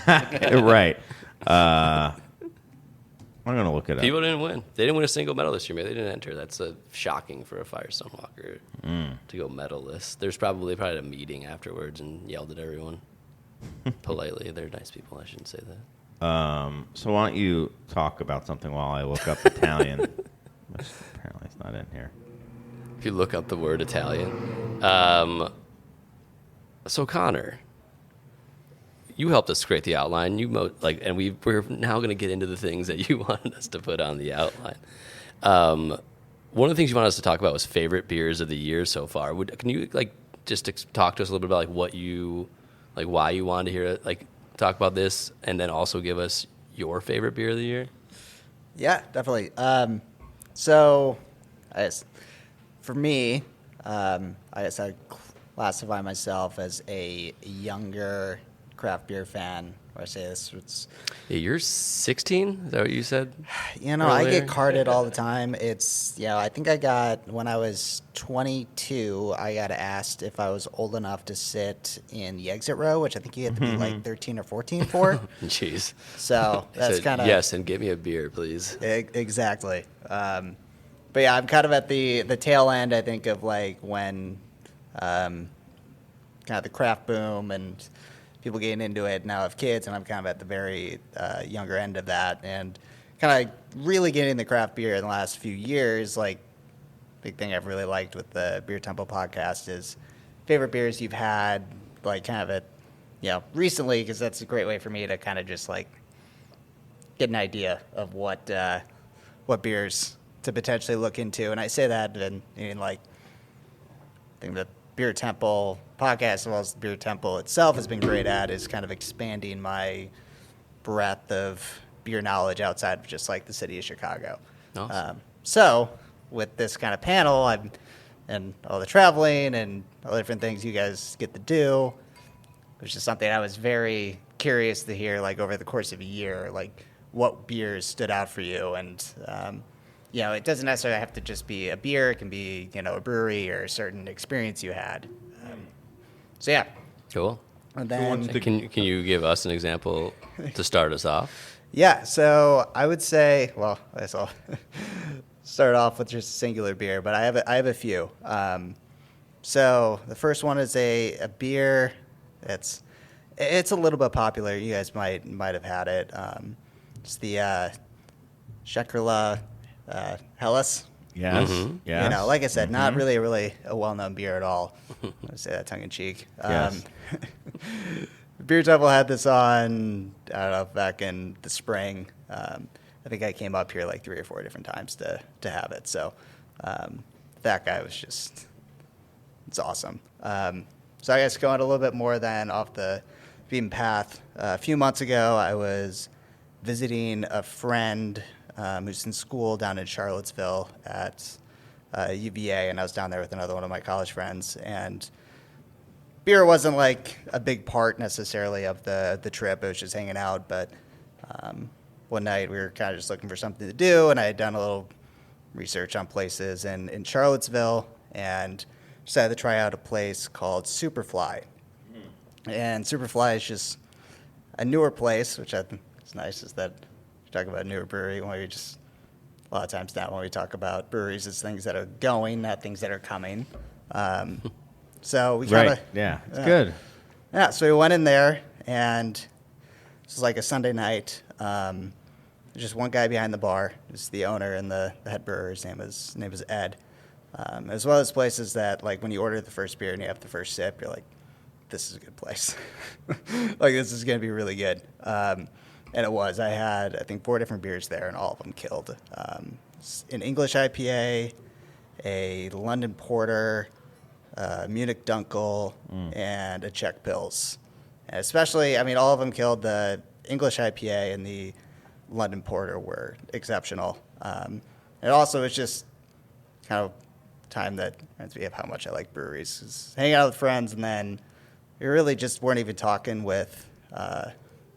right. I'm gonna look it up. Pivo didn't win. They didn't win a single medal this year. Maybe they didn't enter. That's shocking for a Firestone Walker to go medalist. There's probably had a meeting afterwards and yelled at everyone politely. They're nice people. I shouldn't say that. So why don't you talk about something while I look up Italian? Which apparently it's not in here. If you look up the word Italian. So Connor, you helped us create the outline. And we're now going to get into the things that you wanted us to put on the outline. One of the things you wanted us to talk about was favorite beers of the year so far. Can you just talk to us a little bit about why you wanted to hear it, talk about this, and then also give us your favorite beer of the year? Yeah, definitely. So, I guess for me, I guess I classify myself as a younger craft beer fan. Or I say this, it's Yeah, you're 16? Is that what you said? I earlier? get carded all the time. It's I think I got when I was 22, I got asked if I was old enough to sit in the exit row, which I think you had to be like 13 or 14 for. Jeez. So He that's said, kind of yes, and get me a beer, please. Exactly. But yeah, I'm kind of at the tail end, I think, of like when kind of the craft boom and people getting into it now have kids, and I'm kind of at the very younger end of that, and kind of really getting into craft beer in the last few years. Like, big thing I've really liked with the Beer Temple podcast is favorite beers you've had, like kind of recently, because that's a great way for me to kind of just like get an idea of what beers to potentially look into. And I say that in like, I think the Beer Temple podcast, as well as the Beer Temple itself, has been great at is kind of expanding my breadth of beer knowledge outside of just like the city of Chicago. Awesome. So with this kind of panel, and all the traveling and all the different things you guys get to do, which is something I was very curious to hear, like over the course of a year, like what beers stood out for you. And, it doesn't necessarily have to just be a beer. It can be, a brewery or a certain experience you had. So, yeah. Cool. And then, Can you give us an example to start us off? yeah, so I would say, well, I guess I'll start off with just a singular beer, but I have a few. So the first one is a beer it's a little bit popular. You guys might have had it. It's the Shekrla Hellas. Yes. Mm-hmm. Yes. Like I said, not really a well-known beer at all. I say that tongue in cheek. Yes. Beer Temple had this on, I don't know, back in the spring. I think I came up here like 3 or 4 different times to have it. So that guy was just, it's awesome. So I guess going a little bit more than off the beaten path. A few months ago, I was visiting a friend who's in school down in Charlottesville at UVA, and I was down there with another one of my college friends. And beer wasn't like a big part necessarily of the trip. It was just hanging out. But one night we were kind of just looking for something to do, and I had done a little research on places in Charlottesville and decided to try out a place called Superfly. And Superfly is just a newer place, which I think is nice, is that you talk about a newer brewery when we just, a lot of times now when we talk about breweries, it's things that are going, not things that are coming. So we kind of... Right. Yeah. It's good. Yeah, so we went in there, and this was like a Sunday night. There's just one guy behind the bar. It's the owner and the head brewer. His name was Ed. As well as places that, like, when you order the first beer and you have the first sip, you're like, this is a good place. Like, this is going to be really good. And it was. I had, I think, 4 different beers there, and all of them killed. An English IPA, a London Porter, Munich Dunkel, and a Czech Pils. And especially, I mean, all of them killed. The English IPA and the London Porter were exceptional. And also, it's just kind of time that reminds me of how much I like breweries. Is hanging out with friends, and then we really just weren't even talking with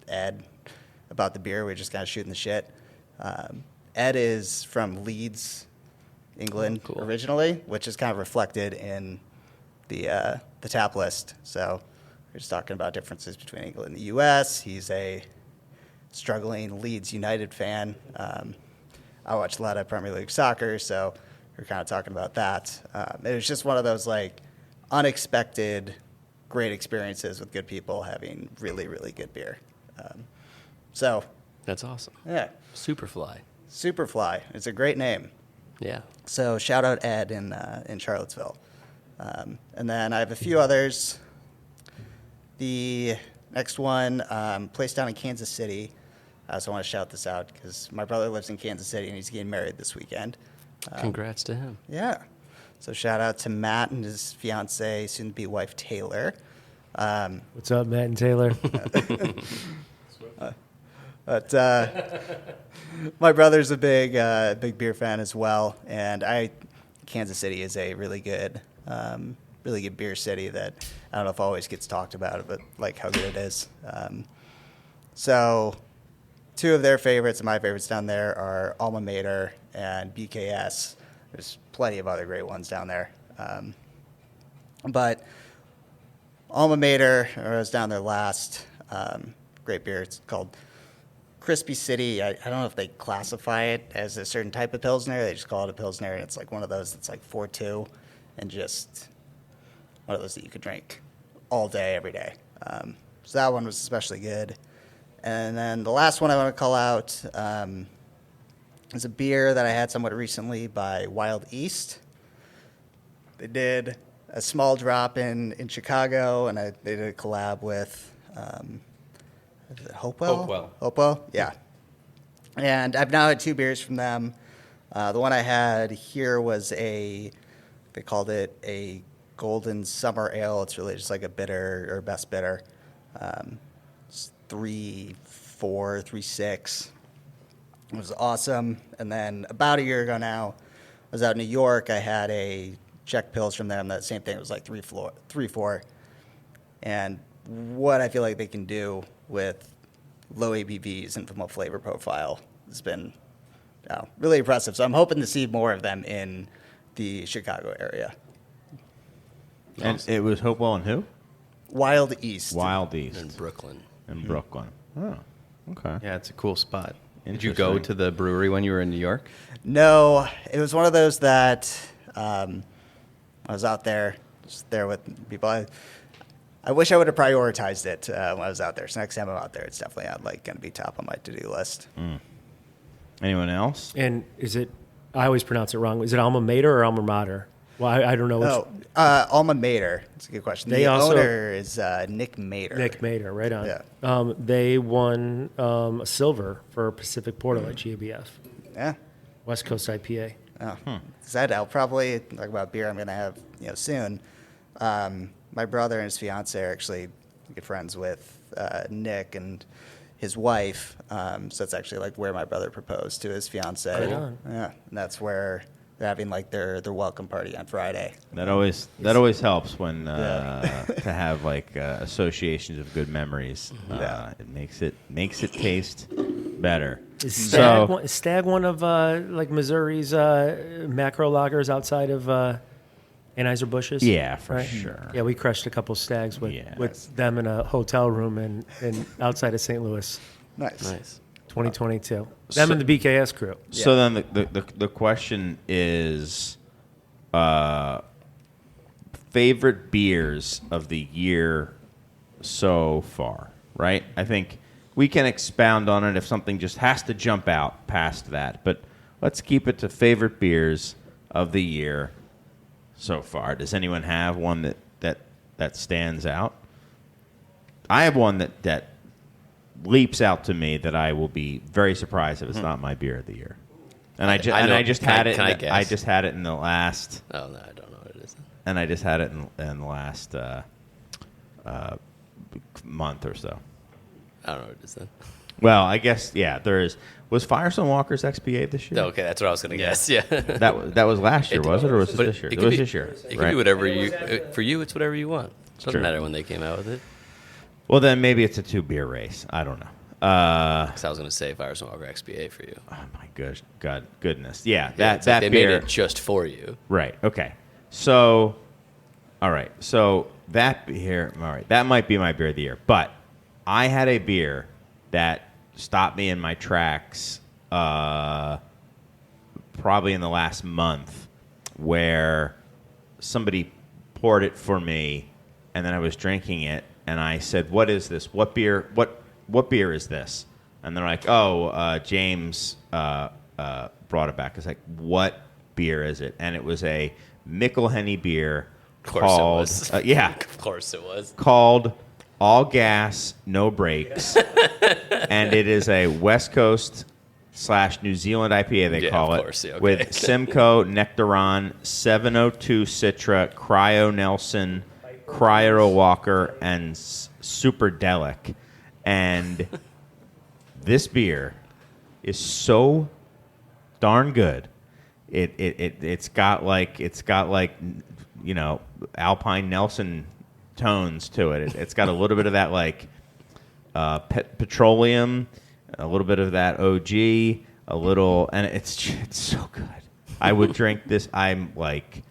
Ed about the beer. We were just kind of shooting the shit. Ed is from Leeds, England, originally, which is kind of reflected in the tap list. So we're just talking about differences between England and the U.S. He's a struggling Leeds United fan. I watch a lot of Premier League soccer, so we're kind of talking about that. It was just one of those like unexpected, great experiences with good people having really, really good beer. So That's awesome. yeah, Superfly. Superfly. It's a great name. Yeah. So shout out Ed in Charlottesville. And then I have a few others. The next one, place down in Kansas City. I also want to shout this out because my brother lives in Kansas City and he's getting married this weekend. Congrats to him. Yeah. So shout out to Matt and his fiance, soon-to-be wife Taylor. What's up, Matt and Taylor? But my brother's a big beer fan as well, and Kansas City is a really good beer city that I don't know if always gets talked about, but like how good it is. So, two of their favorites and my favorites down there are Alma Mater and BKS. There's plenty of other great ones down there, but Alma Mater, I was down there last. Great beer. It's called Crispy City. I don't know if they classify it as a certain type of Pilsner. They just call it a Pilsner, and it's like one of those that's like 4.2 and just one of those that you could drink all day, every day. So that one was especially good. And then the last one I want to call out is a beer that I had somewhat recently by Wild East. They did a small drop in Chicago, and they did a collab with is it Hopewell? Hopewell, yeah. And I've now had 2 beers from them. The one I had here was they called it a Golden Summer Ale. It's really just like a bitter or best bitter. It's 3.4, 3.6. It was awesome. And then about a year ago now, I was out in New York. I had a Czech Pils from them. That same thing. It was like 3.4. And what I feel like they can do with low ABVs and from a flavor profile has been really impressive. So I'm hoping to see more of them in the Chicago area. And it was Hopewell and who? Wild East. Wild East. In Brooklyn. In Brooklyn. Oh, okay. Yeah, it's a cool spot. Did you go to the brewery when you were in New York? No, it was one of those that I was out there, just there with people. I wish I would have prioritized it when I was out there. So next time I'm out there, it's definitely not like going to be top on my to-do list. Anyone else? And is it? I always pronounce it wrong. Is it Alma Mater or Alma Mater? Well, I don't know. Which, Alma Mater. That's a good question. The owner is Nick Mater. Nick Mater, right on. Yeah. They won a silver for Pacific Portal at GABF. Yeah. West Coast IPA. Oh. I'll probably talk about beer I'm going to have soon. My brother and his fiance are actually good friends with Nick and his wife. So that's actually like where my brother proposed to his fiance. Right on. Yeah, and that's where they're having like their welcome party on Friday. That always helps when to have like associations of good memories. It makes it taste better. Is Stag one of like Missouri's macro lagers outside of Anheuser-Busch's? Yeah, for sure. Yeah, we crushed a couple Stags with them in a hotel room in outside of St. Louis. Nice. 2022. Them and the BKS crew. So then the question is, favorite beers of the year so far, right? I think we can expound on it if something just has to jump out past that. But let's keep it to favorite beers of the year so far. Does anyone have one that stands out? I have one that leaps out to me that I will be very surprised if it's not my beer of the year. And I just had it in the last. Oh no, I don't know what it is. And I just had it in the last month or so. I don't know what it is then. Well, I guess there is. Was Firestone Walker's XPA this year? Okay, that's what I was going to guess. Yeah, that was last year, was it, or was it this year? It was this year. It can be whatever for you. It's whatever you want. It doesn't matter when they came out with it. Well, then maybe it's a 2-beer race. I don't know. Because I was going to say Firestone Walker XPA for you. Oh my goodness. Yeah, that they beer, made it just for you. Right. Okay. So, all right. So that beer, all right, that might be my beer of the year. But I had a beer that stopped me in my tracks probably in the last month, where somebody poured it for me, and then I was drinking it, and I said, "What is this? What beer? What beer is this?" And they're like, "Oh, James brought it back." It's like, "What beer is it?" And it was a Mikkel beer called, of course it was, called All Gas, No Brakes, and it is a West Coast / New Zealand IPA. They call it, with Simcoe, Nectaron, 702 Citra, Cryo Nelson, Cryo Walker, and Super Delic. And this beer is so darn good. It's got like Alpine Nelson tones to it. It's got a little bit of that like petroleum, a little bit of that OG, and it's so good. I would drink this. I'm like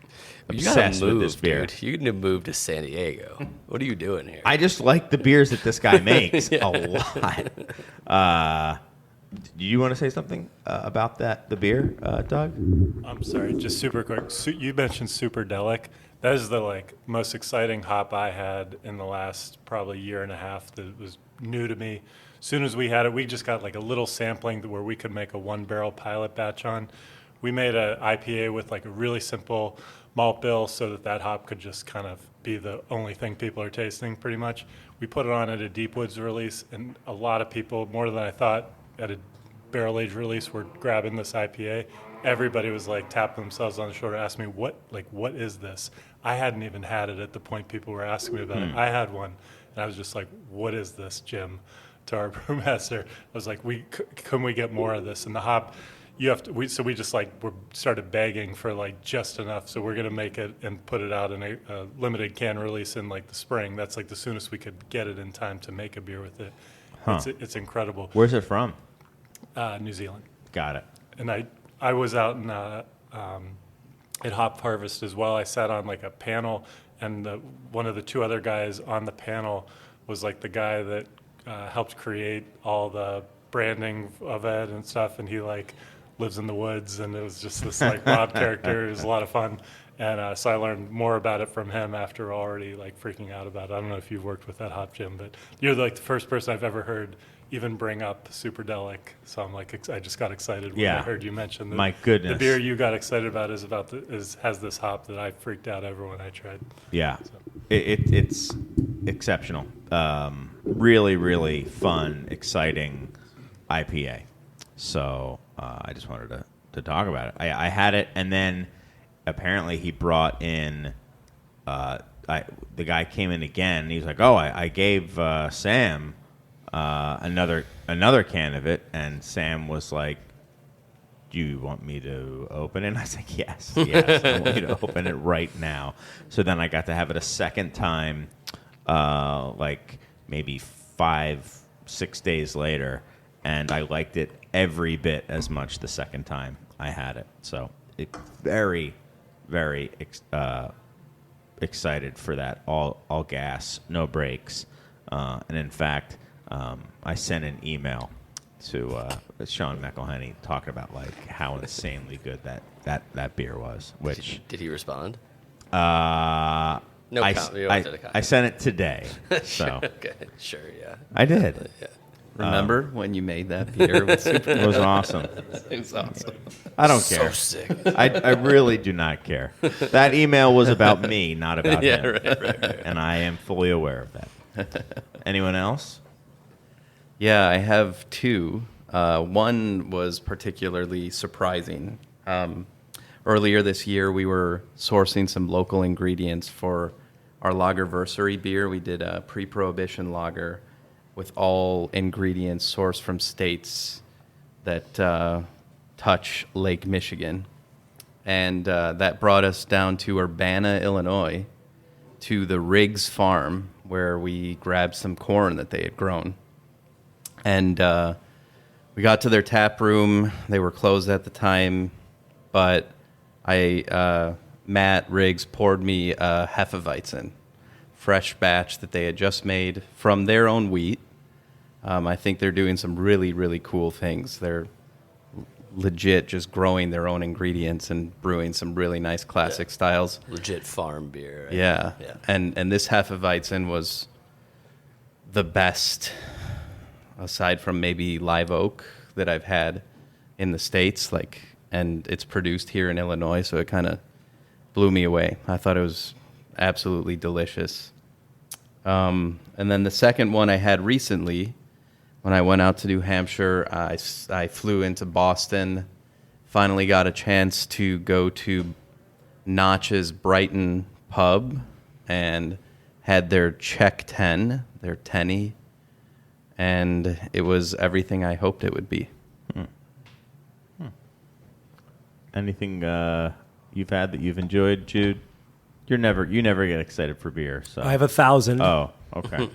obsessed with this beer. Dude. You need to move to San Diego. What are you doing here? I just like the beers that this guy makes a lot. Do you want to say something about the beer, Doug? I'm sorry, just super quick. You mentioned Superdelic. That is the most exciting hop I had in the last probably year and a half. That was new to me. As soon as we had it, we just got a little sampling where we could make a 1-barrel pilot batch on. We made an IPA with a really simple malt bill so that hop could just kind of be the only thing people are tasting pretty much. We put it on at a Deep Woods release, and a lot of people, more than I thought, at a barrel age release were grabbing this IPA. Everybody was tapping themselves on the shoulder, asking me what is this? I hadn't even had it at the point people were asking me about it. I had one, and I was just like, what is this, Jim? To our brewmaster, I was like, can we get more of this? And the hop, we just started begging for just enough. So we're gonna make it and put it out in a limited can release in the spring. That's the soonest we could get it in time to make a beer with it. Huh. It's incredible. Where's it from? New Zealand. Got it. And I was out in at Hop Harvest as well. I sat on a panel, and one of the two other guys on the panel was the guy that helped create all the branding of it and stuff. And he lives in the woods, and it was just this wild character. It was a lot of fun. And so I learned more about it from him after already freaking out about it. I don't know if you've worked with that hop, Jim, but you're the first person I've ever heard even bring up Superdelic. So I'm I just got excited when I heard you mention that. My goodness. The beer you got excited about has this hop that I freaked out everyone I tried. Yeah. So. It's exceptional. Really, really fun, exciting IPA. So I just wanted to talk about it. I had it, and then apparently he brought in the guy came in again, and he was like, oh, I gave Sam another can of it, and Sam was like, do you want me to open it? And I was like, yes, I want you to open it right now. So then I got to have it a second time, maybe 5-6 days later, and I liked it every bit as much the second time I had it. So very, very excited for that. All gas, no brakes, and in fact, I sent an email to Sean McElhenney talking about how insanely good that beer was. Which did he respond? I sent it today. So Okay, sure, yeah. I did. Yeah. Remember when you made that beer with Super? It was awesome. It was awesome. I don't care. So sick. I really do not care. That email was about me, not about him. Right. And I am fully aware of that. Anyone else? Yeah, I have two. One was particularly surprising. Earlier this year, we were sourcing some local ingredients for our lagerversary beer. We did a pre-prohibition lager with all ingredients sourced from states that touch Lake Michigan. And that brought us down to Urbana, Illinois, to the Riggs farm, where we grabbed some corn that they had grown. And we got to their tap room. They were closed at the time, but Matt Riggs poured me a Hefeweizen, fresh batch that they had just made from their own wheat. I think they're doing some really, really cool things. They're legit just growing their own ingredients and brewing some really nice classic styles. Legit farm beer. Right? Yeah. Yeah. And this Hefeweizen was the best, aside from maybe Live Oak, that I've had in the States. And it's produced here in Illinois, so it kind of blew me away. I thought it was absolutely delicious. And then the second one I had recently, when I went out to New Hampshire, I flew into Boston, finally got a chance to go to Notch's Brighton pub and had their Czech 10, their 10-y. and it was everything I hoped it would be. Anything you've had that you've enjoyed, Jude? You never get excited for beer. So I have 1,000. Oh, okay.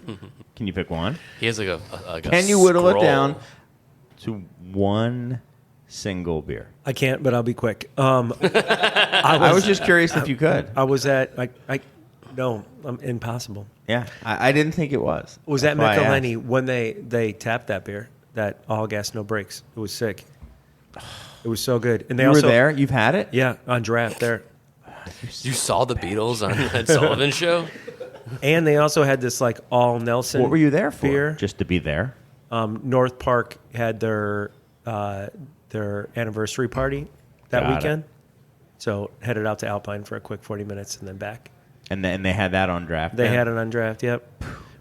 Can you pick one? He has like a Can you whittle scroll. it down to one single beer? I can't, but I'll be quick. I was just curious if you could. I was at no, I'm impossible. Yeah, I didn't think it was. Was That's at why I Michelini asked. when they tapped that beer, that all gas no brakes. It was sick. It was so good. And they You also were there? You've had it? Yeah, on draft there. You saw the Beatles on that Sullivan show? And they also had this like all Nelson. What were you there for? Beer. Just to be there? North Park had their anniversary party that Got it. weekend. So headed out to Alpine for a quick 40 minutes and then back. And they had that on draft. They then? had it on draft, yep.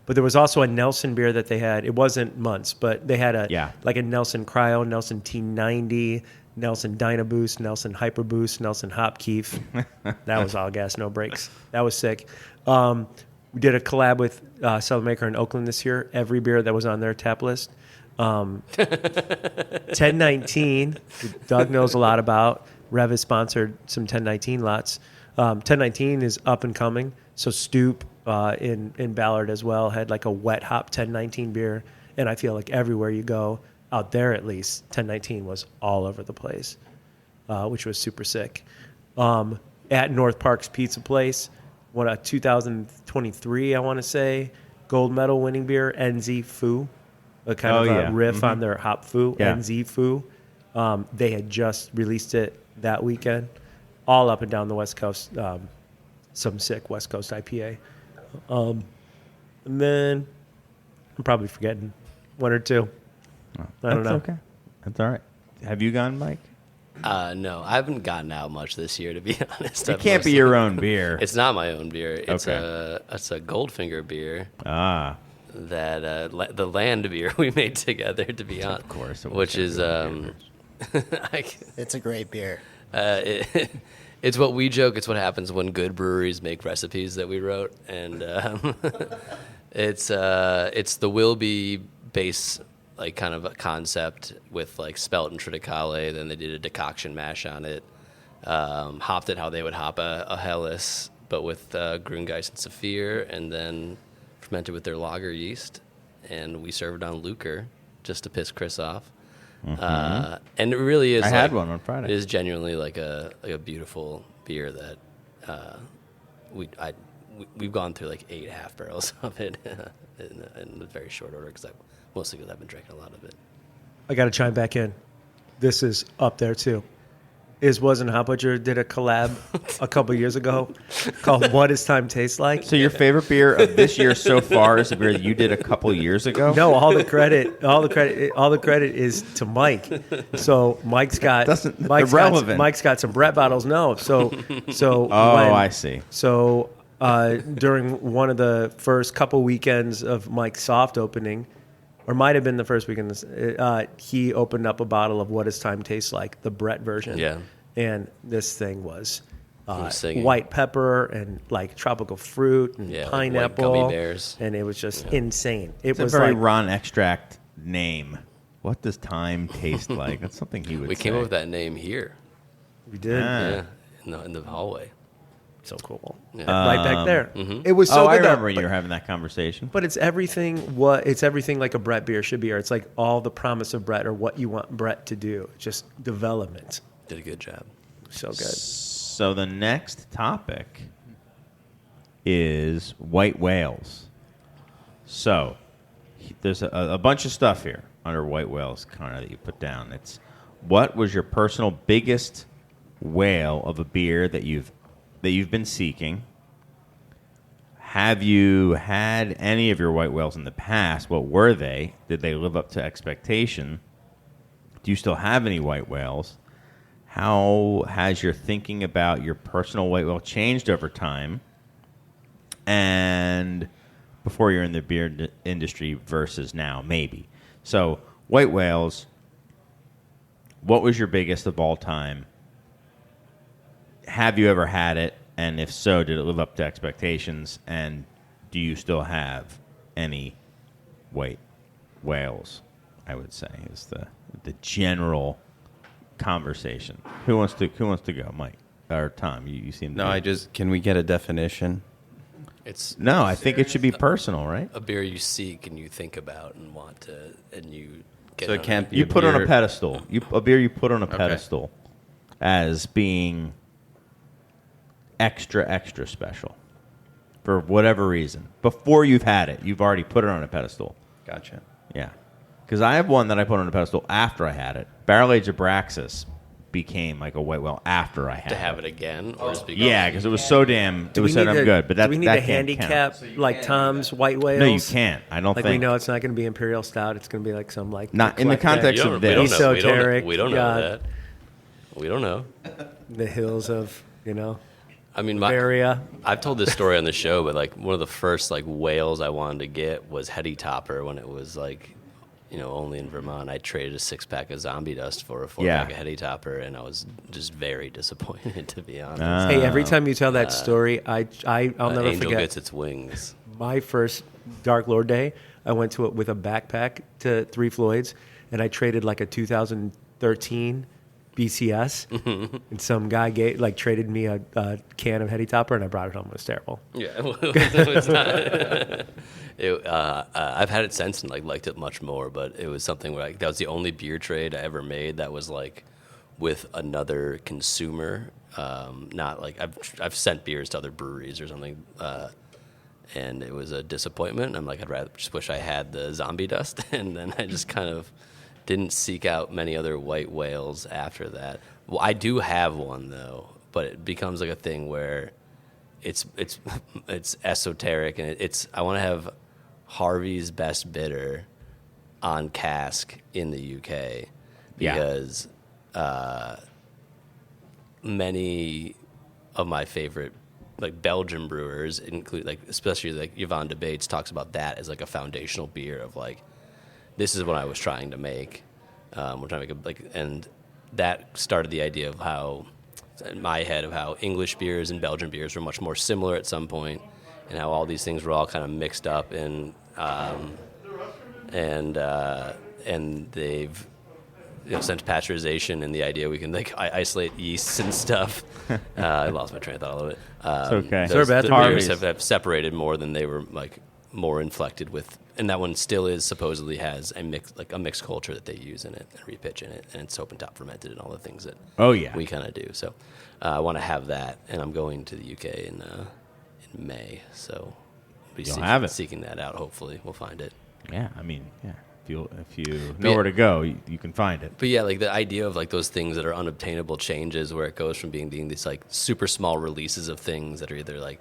But there was also a Nelson beer that they had. It wasn't months, but they had like a Nelson Cryo, Nelson T90, Nelson Dynaboost, Nelson Hyperboost, Nelson Hopkeef. That was all gas, no brakes. That was sick. We did a collab with Southern Maker in Oakland this year. Every beer that was on their tap list. 1019, Doug knows a lot about. Rev has sponsored some 1019 lots. 1019 is up and coming. So Stoop in Ballard as well had like a wet hop 1019 beer. And I feel like everywhere you go, out there at least, 1019 was all over the place, which was super sick. At North Park's Pizza Place, what a 2023, I want to say, gold medal winning beer, NZ Foo, a kind of a riff on their hop foo, NZ Foo. They had just released it that weekend, all up and down the West Coast. Some sick West Coast IPA. And then I'm probably forgetting one or two. I don't know. That's okay. That's all right. Have you gone, Mike? No, I haven't gotten out much this year, to be honest. It can't be your own beer. It's not my own beer. It's Okay. it's a Goldfinger beer. Ah. That the land beer we made together, to be honest. Of course. it was Which is It's a great beer. it's what we joke. It's what happens when good breweries make recipes that we wrote, and it's the Wilby base, like kind of a concept with like spelt and triticale. Then they did a decoction mash on it, hopped it how they would hop a Helles, but with Grüngeist and Saphir, and then fermented with their lager yeast, and we served it on Lucre just to piss Chris off. And it really is. I had one on Friday. It is genuinely like a beautiful beer that we've gone through like 8 half barrels of it in a very short order mostly because I've been drinking a lot of it. I got to chime back in. This is up there too. Wasn't Hot Butcher did a collab a couple years ago called "What Does Time Taste Like?" So your favorite beer of this year so far is a beer that you did a couple years ago? No, all the credit is to Mike. So Mike's got irrelevant. Mike's got some Brett bottles. No, so I see. So during one of the first couple weekends of Mike's soft opening, or might have been the first weekend, he opened up a bottle of What Does Time Taste Like, the Brett version. Yeah. And this thing was singing. white pepper and like tropical fruit and Yeah, like white pineapple. gummy bears. And it was just insane. It It's was a very like, Ron Extract name. What does time taste like? That's something he would We say. came up with that name here. we did. Ah. Yeah, in the hallway. So cool. Yeah. Right back there. It was so I good. though, remember when but- you were having that conversation. But it's everything like a Brett beer should be, or it's like all the promise of Brett or what you want Brett to do. Just development. Did a good job. So good. So the next topic is white whales. So there's a bunch of stuff here under white whales, Connor, that you put down. It's what was your personal biggest whale of a beer that you've been seeking? Have you had any of your white whales in the past? What were they? Did they live up to expectation? Do you still have any white whales? How has your thinking about your personal white whale changed over time? And before you're in the beer industry versus now, maybe. So, white whales, what was your biggest of all time? Have you ever had it? And if so, did it live up to expectations? And do you still have any white whales, I would say, is the general conversation. Who wants to go, Mike or Tom? You seem to be- Can we get a definition? It's No, I think it should be personal, right? a beer you seek and you think about and want to, and you get So it on can't be You a put on a beer- pedestal. A beer you put on a Okay. pedestal as being extra special for whatever reason. Before you've had it, you've already put it on a pedestal. Gotcha. Yeah. Because I have one that I put on a pedestal after I had it. Barrel Age Abraxas became like a white whale after I had to have it again, or just because Yeah, because it was so damn Do we so need damn to- good. But that do we need that to can't handicap count. like Tom's white whales? No, you can't. I don't Like think. we know it's not going to be imperial stout. It's going to be like some like Not in the eclectic- context You of don't- we this. don't know. Esoteric, We don't know yeah. that. We don't know. the hills of I mean, Bavaria. I've told this story on the show, but like one of the first like whales I wanted to get was Heady Topper when it was like, only in Vermont. I traded a 6-pack of Zombie Dust for a 4-pack of Heady Topper, and I was just very disappointed, to be honest. Hey, every time you tell that story, I'll never Angel forget gets its wings. my first Dark Lord day. I went to it with a backpack to Three Floyds, and I traded like a 2013 BCS, and some guy traded me a can of Heady Topper, and I brought it home. It was terrible. Yeah, it's not. I've had it since and liked it much more, but it was something where that was the only beer trade I ever made that was like with another consumer. Not like I've sent beers to other breweries or something, and it was a disappointment. I'm like, I'd rather just wish I had the Zombie Dust, and then I just kind of didn't seek out many other white whales after that. Well, I do have one though, but it becomes like a thing where it's esoteric, and I want to have Harvey's Best Bitter on cask in the UK because many of my favorite like Belgian brewers include especially like Yvonne Debates talks about that as like a foundational beer of like, this is what I was trying to make. We're trying to make and that started the idea of how, in my head, of how English beers and Belgian beers were much more similar at some point, and how all these things were all kind of mixed up and they've since pasteurization and the idea we can isolate yeasts and stuff. I lost my train of thought a little bit. It's okay. The Harvey's. beers have separated more than they were more inflected with, and that one still supposedly has a mixed culture that they use in it and repitch in it, and it's open top fermented and all the things that we kind of do. So I want to have that, and I'm going to the UK in May, so You'll have it. Seeking that out. Hopefully, we'll find it. Yeah, I mean, yeah. If you know where to go, you can find it. But yeah, like the idea of those things that are unobtainable changes, where it goes from being these super small releases of things that are either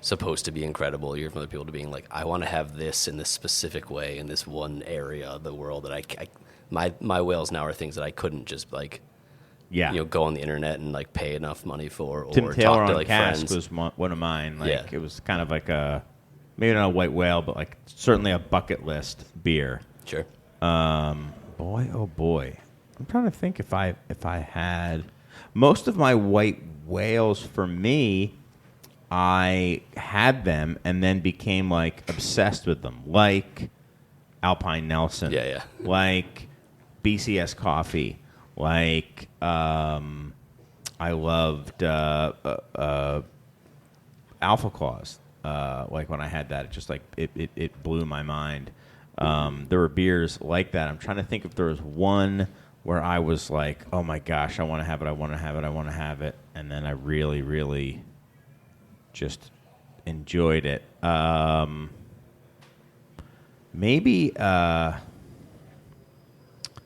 supposed to be incredible, you hear from other people, to being I want to have this in this specific way in this one area of the world that my whales now are things that I couldn't just go on the internet and pay enough money for, or Tim Taylor talk to on cask friends. was one of mine. Yeah. It was kind of like maybe not a white whale, but certainly a bucket list beer. Sure. Boy, oh boy, I'm trying to think if I had most of my white whales. For me, I had them and then became obsessed with them, like Alpine Nelson, like BCS Coffee, I loved Alpha Claws. When I had that, it just it blew my mind. There were beers like that. I'm trying to think if there was one where I was like, oh my gosh, I want to have it, I want to have it, I want to have it. And then I really, really just enjoyed it. Maybe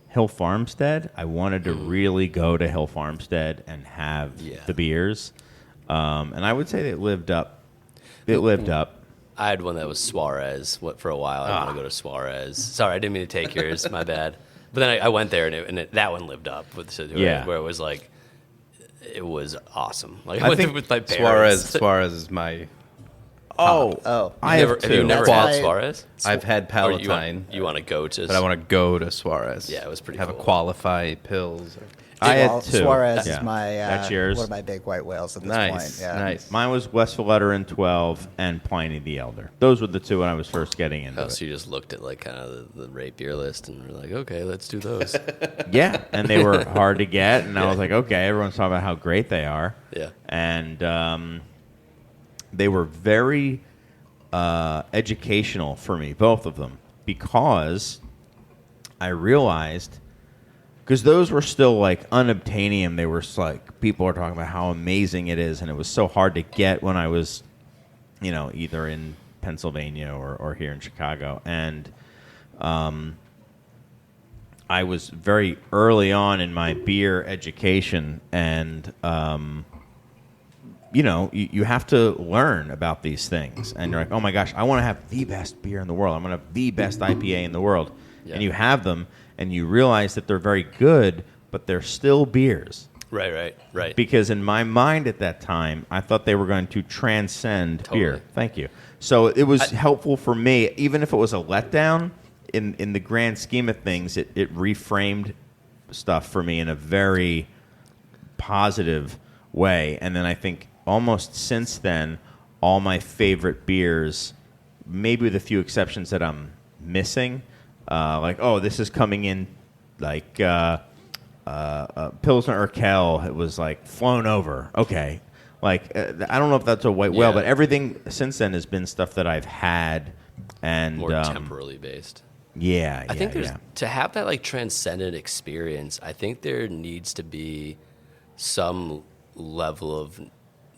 Hill Farmstead. I wanted to really go to Hill Farmstead and have the beers. And I would say it lived up. It lived up. I had one that was Suarez. For a while, I want to go to Suarez. Sorry, I didn't mean to take yours. My bad. But then I went there, and that one lived up. Where it was it was awesome. I went there with my parents. Suarez is my. Oh, I have Have you never That's had Suarez? I've had Or Palatine. you want to go to? But I want to go to Suarez. Yeah, it was pretty have cool. a qualify pills. I had two. Suarez Yeah. is my That's yours. one of my big white whales at this Nice, point. Yeah. nice. Mine was West Veletrin 12 and Pliny the Elder. Those were the two when I was first getting into Oh, it. so you just looked at like kind of the rate beer list and were like, okay, let's do those. Yeah, and they were hard to get, and I was like, okay, everyone's talking about how great they are. Yeah. And they were very educational for me, both of them, because I realized, because those were still like unobtainium, they were like, people are talking about how amazing it is, and it was so hard to get when I was, either in Pennsylvania or here in Chicago. And I was very early on in my beer education, and you have to learn about these things. And you're like, oh my gosh, I want to have the best beer in the world. I'm going to have the best IPA in the world. Yeah. And you have them, and you realize that they're very good, but they're still beers. Right. Because in my mind at that time, I thought they were going to transcend Totally. beer. Thank you. So it was helpful for me, even if it was a letdown, in the grand scheme of things, it reframed stuff for me in a very positive way. And then I think almost since then, all my favorite beers, maybe with a few exceptions that I'm missing, like, oh, this is coming in like Pilsner Urquell. It was like flown over. Okay. Like, I don't know if that's a white whale, Yeah. but everything since then has been stuff that I've had. And More temporally based. Yeah, I think there's yeah. to have that like transcendent experience. I think there needs to be some level of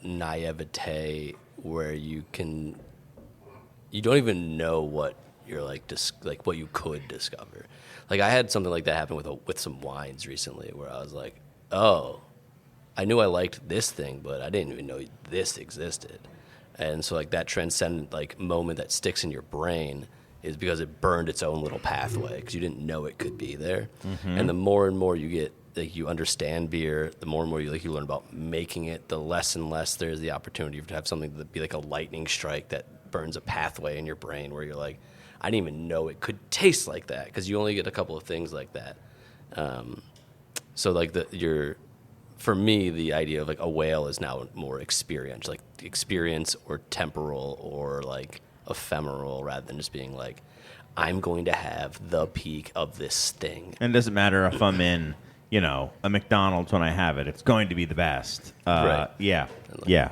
naivete where you don't even know what you're like what you could discover. Like I had something like that happen with some wines recently, where I was like, oh, I knew I liked this thing, but I didn't even know this existed. And so like that transcendent like moment that sticks in your brain is because it burned its own little pathway because you didn't know it could be there. Mm-hmm. And the more and more you get, like you understand beer, the more and more you learn about making it, the less and less there's the opportunity to have something that be like a lightning strike that burns a pathway in your brain where you're like, I didn't even know it could taste like that, because you only get a couple of things like that. So like for me, the idea of like a whale is now more experience, like experience or temporal or like ephemeral, rather than just being like, I'm going to have the peak of this thing. And it doesn't matter if I'm in, a McDonald's when I have it. It's going to be the best. Right. Yeah. Like, Yeah.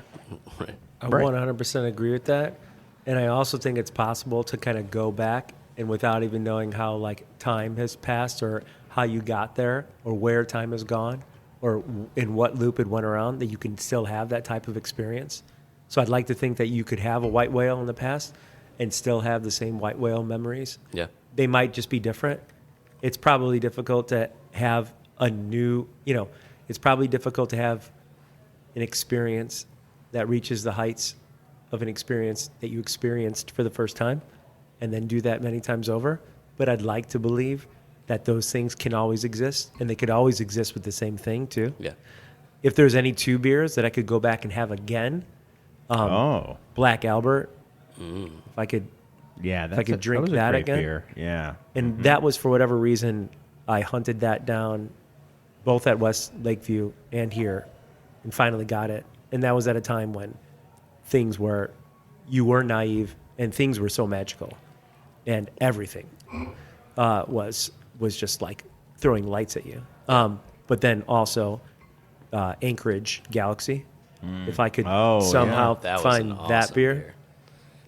Right. I Right. 100% agree with that. And I also think it's possible to kind of go back and without even knowing how like time has passed or how you got there or where time has gone or in what loop it went around, that you can still have that type of experience. So I'd like to think that you could have a white whale in the past and still have the same white whale memories. Yeah. They might just be different. It's probably difficult to have it's probably difficult to have an experience that reaches the heights of an experience that you experienced for the first time and then do that many times over. But I'd like to believe that those things can always exist, and they could always exist with the same thing too. Yeah. If there's any two beers that I could go back and have again, Black Albert, if I could, Yeah, I could drink was a that great again. beer. Yeah. and that was for whatever reason, I hunted that down both at West Lakeview and here and finally got it. And that was at a time when you were naive and things were so magical and everything was just like throwing lights at you. But then also Anchorage Galaxy, if I could somehow That was find an that awesome beer.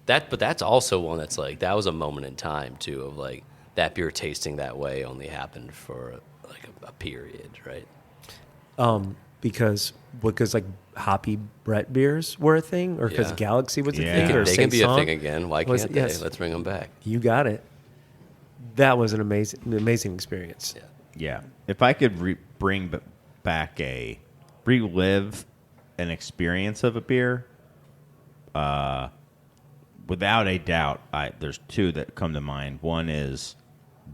But that's also one that's like, that was a moment in time too, of like that beer tasting that way only happened for like a period, right? Because like hoppy Brett beers were a thing, or because Yeah. Galaxy was a Yeah. thing, or They can be a Saint-Saëns? thing again. Why Was can't it? they? Yes. Let's bring them back. You got it. That was an amazing experience. Yeah. Yeah. If I could relive an experience of a beer, without a doubt, there's two that come to mind. One is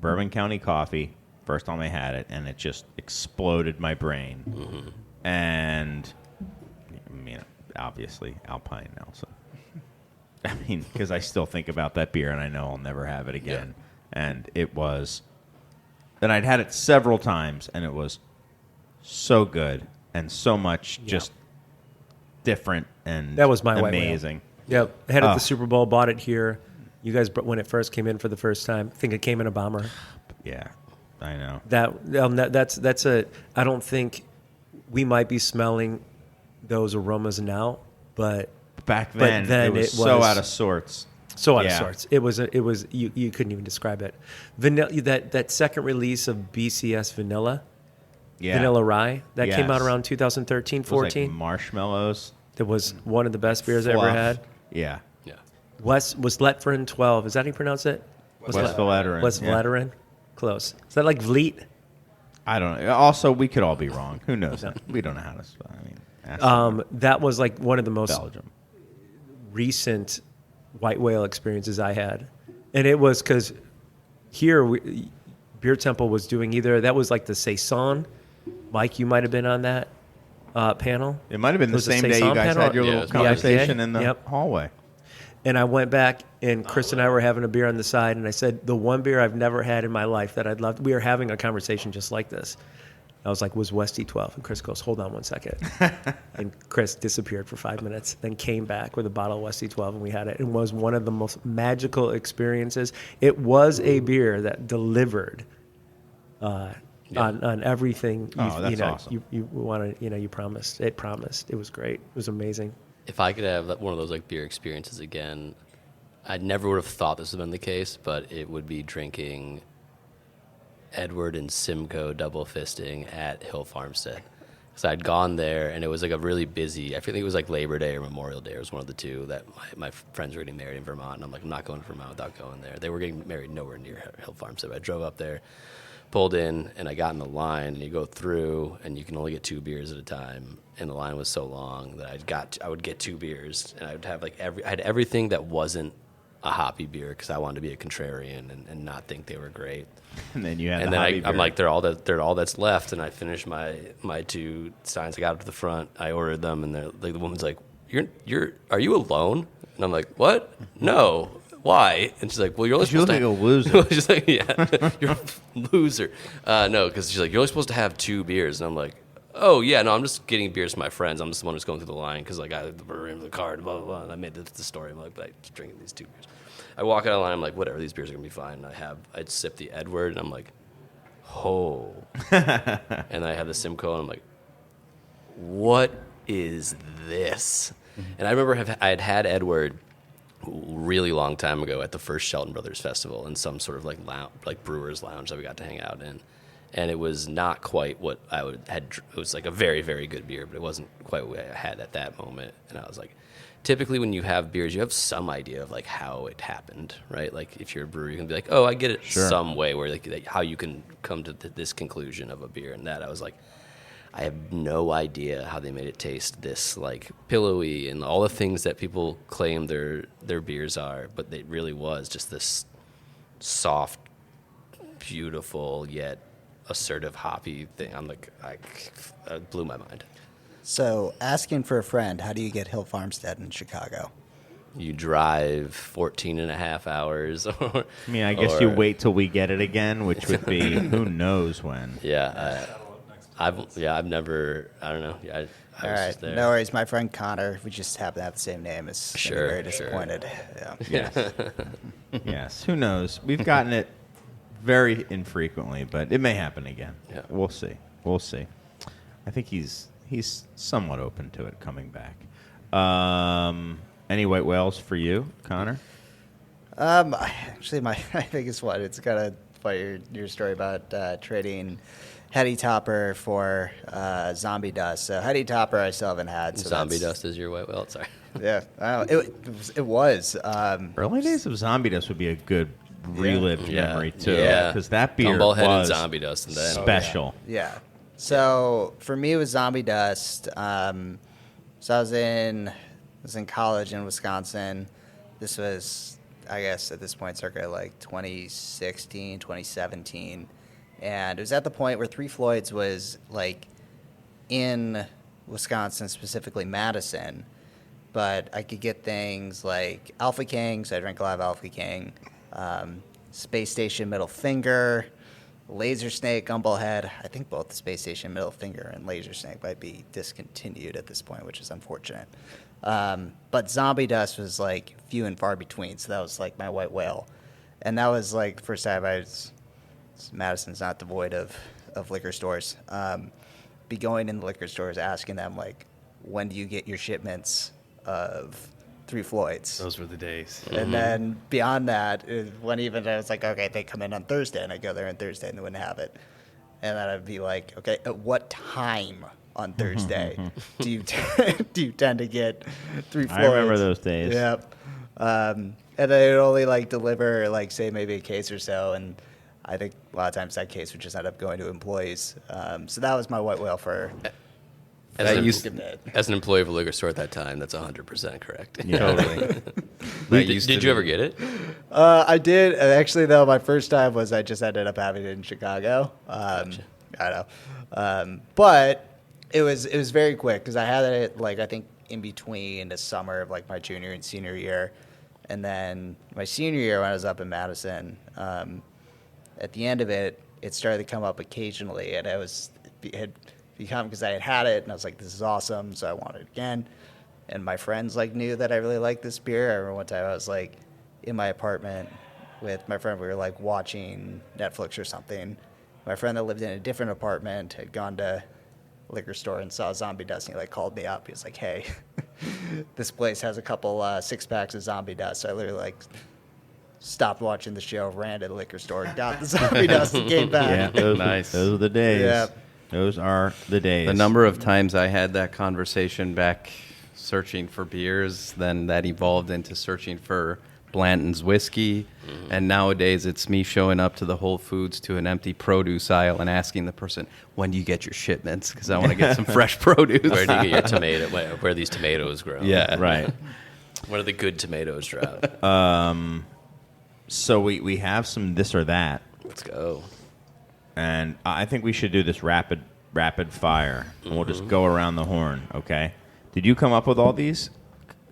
Bourbon County Coffee. First time I had it, and it just exploded my brain. Mm-hmm. And, obviously, Alpine Nelson. Because I still think about that beer, and I know I'll never have it again. Yeah. And it was... And I'd had it several times, and it was so good and so much just different and That was my white whale. amazing. Yep. I had it at Oh. the Super Bowl, bought it here. You guys, when it first came in for the first time, I think it came in a bomber. Yeah, I know. That's a. I don't think we might be smelling those aromas now, but Back then, it was so out of sorts. So out of Yeah. sorts. It was you couldn't even describe it. Vanilla, that second release of BCS Vanilla, Yeah. Vanilla Rye, that came out Yes. around 2013, It was like 14. marshmallows. That was one of the best beers I ever Fluff. had. Yeah. Yeah. Was Letfrin 12. Is that how you pronounce it? West Valeteran. West yeah. Valeteran? Close. Is that like Vliet? I don't know. Also, we could all be wrong. Who knows? We don't know how to spell. I mean, ask That was like one of the most Belgium. recent white whale experiences I had. And it was because here, Beer Temple was doing that was like the Saison. Mike, you might have been on that panel. It might have been the Was the same day you Saison guys panel? had your Yeah, little it was conversation IPA. in the Yep. hallway. And I went back, and Chris and I were having a beer on the side, and I said, the one beer I've never had in my life that I'd love, we were having a conversation just like this. I was like, was Westy 12? And Chris goes, hold on one second. And Chris disappeared for 5 minutes, then came back with a bottle of Westy 12, and we had it. It was one of the most magical experiences. It was a beer that delivered on everything. Oh, that's awesome. You wanted, you promised. It promised. It was great. It was amazing. If I could have one of those like beer experiences again, I never would have thought this would have been the case, but it would be drinking Edward and Simcoe double fisting at Hill Farmstead. So I'd gone there, and it was like a really busy, I think it was like Labor Day or Memorial Day. It was one of the two that my friends were getting married in Vermont, and I'm like, I'm not going to Vermont without going there. They were getting married nowhere near Hill Farmstead. But I drove up there, pulled in, and I got in the line, and you go through, and you can only get 2 beers at a time. And the line was so long that I would get 2 beers, and I would have I had everything that wasn't a hoppy beer because I wanted to be a contrarian and not think they were great. And then you had And the then hobby I'm beer. like, they're all that's left. And I finished my 2 steins. I got up to the front. I ordered them, and the woman's like, "Are you alone?" And I'm like, "What? No. Why?" And she's like, "Well, you're only You supposed look to." like a loser. She's like, "Yeah, you're a loser." No, because she's like, "You're only supposed to have 2 beers," and I'm like, "Oh yeah, no, I'm just getting beers for my friends. I'm just the one who's going through the line because like I were in the card, blah blah blah." And I made the story. I'm like, "But I'm just drinking these 2 beers." I walk out of the line. I'm like, "Whatever, these beers are gonna be fine." And I'd sip the Edward, and I'm like, "Oh," and I have the Simcoe, and I'm like, "What is this?" And I remember I had Edward really long time ago at the first Shelton Brothers Festival in some sort of like brewers lounge that we got to hang out in, and it was not quite what had. It was like a very, very good beer, but it wasn't quite what I had at that moment. And I was like, typically when you have beers, you have some idea of like how it happened, right? Like if you're a brewer, you can be like, oh, I get it some way where like how you can come to this conclusion of a beer. And that I was like, I have no idea how they made it taste this like pillowy and all the things that people claim their beers are, but it really was just this soft, beautiful yet assertive hoppy thing. I'm like, it blew my mind. So, asking for a friend, how do you get Hill Farmstead in Chicago? You drive 14 and a half hours. I mean, I guess you wait till we get it again, which would be who knows when. Yeah, I've never. I don't know. I All was right, just there. no worries. My friend Connor, we just happen to have the same name, is gonna be Sure, very sure. disappointed. Yeah. Yes. Yes. Who knows? We've gotten it very infrequently, but it may happen again. Yeah. We'll see. We'll see. I think he's somewhat open to it coming back. Any white whales for you, Connor? Actually, my biggest one, it's kind of about your story about trading Heady Topper for Zombie Dust. So Heady Topper I still haven't had. So Zombie Dust is your white whale. Sorry. Yeah, I don't know. It was. Early days of Zombie Dust would be a good relived memory too, Yeah. because that beer Gumball-headed was Zombie Dust and then special. Yeah. So for me, it was Zombie Dust. So I was in college in Wisconsin. This was, I guess, at this point, circa like 2016, 2017. And it was at the point where Three Floyds was like in Wisconsin, specifically Madison. But I could get things like Alpha King, so I drank a lot of Alpha King, Space Station Middle Finger, Laser Snake, Gumballhead. I think both the Space Station Middle Finger and Laser Snake might be discontinued at this point, which is unfortunate. But Zombie Dust was like few and far between, so that was like my white whale. And that was like the first time Madison's not devoid of liquor stores. Be going in the liquor stores asking them, like, when do you get your shipments of Three Floyds? Those were the days. And then beyond that, when even I was like, okay, they come in on Thursday, and I go there on Thursday, and they wouldn't have it. And then I'd be like, okay, at what time on Thursday do you tend to get Three Floyds? I remember those days. Yep. And they'd only like deliver like say maybe a case or so, and I think a lot of times that case would just end up going to employees. So that was my white whale for. As an employee of a liquor store at that time, that's 100% correct. Yeah. Totally. Did you ever get it? I did. Actually, though, my first time was I just ended up having it in Chicago. Gotcha. I know. But it was very quick because I had it, like, I think in between the summer of, like, my junior and senior year. And then my senior year when I was up in Madison, at the end of it, it started to come up occasionally. And it had become, because I had it, and I was like, this is awesome, so I wanted it again. And my friends, like, knew that I really liked this beer. I remember one time I was, like, in my apartment with my friend. We were, like, watching Netflix or something. My friend that lived in a different apartment had gone to a liquor store and saw Zombie Dust, and he, like, called me up. He was like, hey, this place has a couple six-packs of Zombie Dust. So I literally, like, stopped watching the show, ran to the liquor store, got the Zombie Dust, and came back. Yeah, Nice. Those are the days. Yeah. Those are the days. The number of times I had that conversation back searching for beers, then that evolved into searching for Blanton's whiskey. And nowadays it's me showing up to the Whole Foods to an empty produce aisle and asking the person, when do you get your shipments? Because I want to get some fresh produce. Where do you get your tomato? Where are these tomatoes grown? Yeah. Right. Where are the good tomatoes drop? So we have some this or that, Let's go. and I think we should do this rapid fire, and we'll just go around the horn. Okay? Did you come up with all these,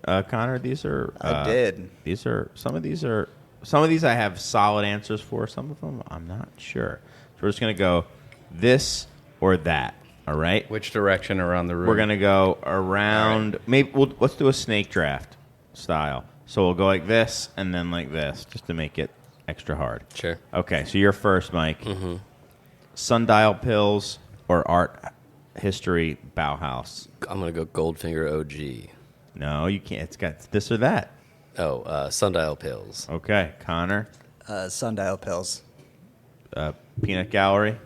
Connor? These are I did. These are some of these I have solid answers for. Some of them I'm not sure. So we're just gonna go this or that. All right. Which direction around the room? We're gonna go around. Maybe let's do a snake draft style. So we'll go like this and then like this, just to make it extra hard. Sure. Okay, so you're first, Mike. Sundial Pills or Art History Bauhaus? I'm going to go Goldfinger OG. No, you can't. It's got this or that. Oh, Sundial Pills. Okay, Connor. Sundial Pills. Peanut Gallery.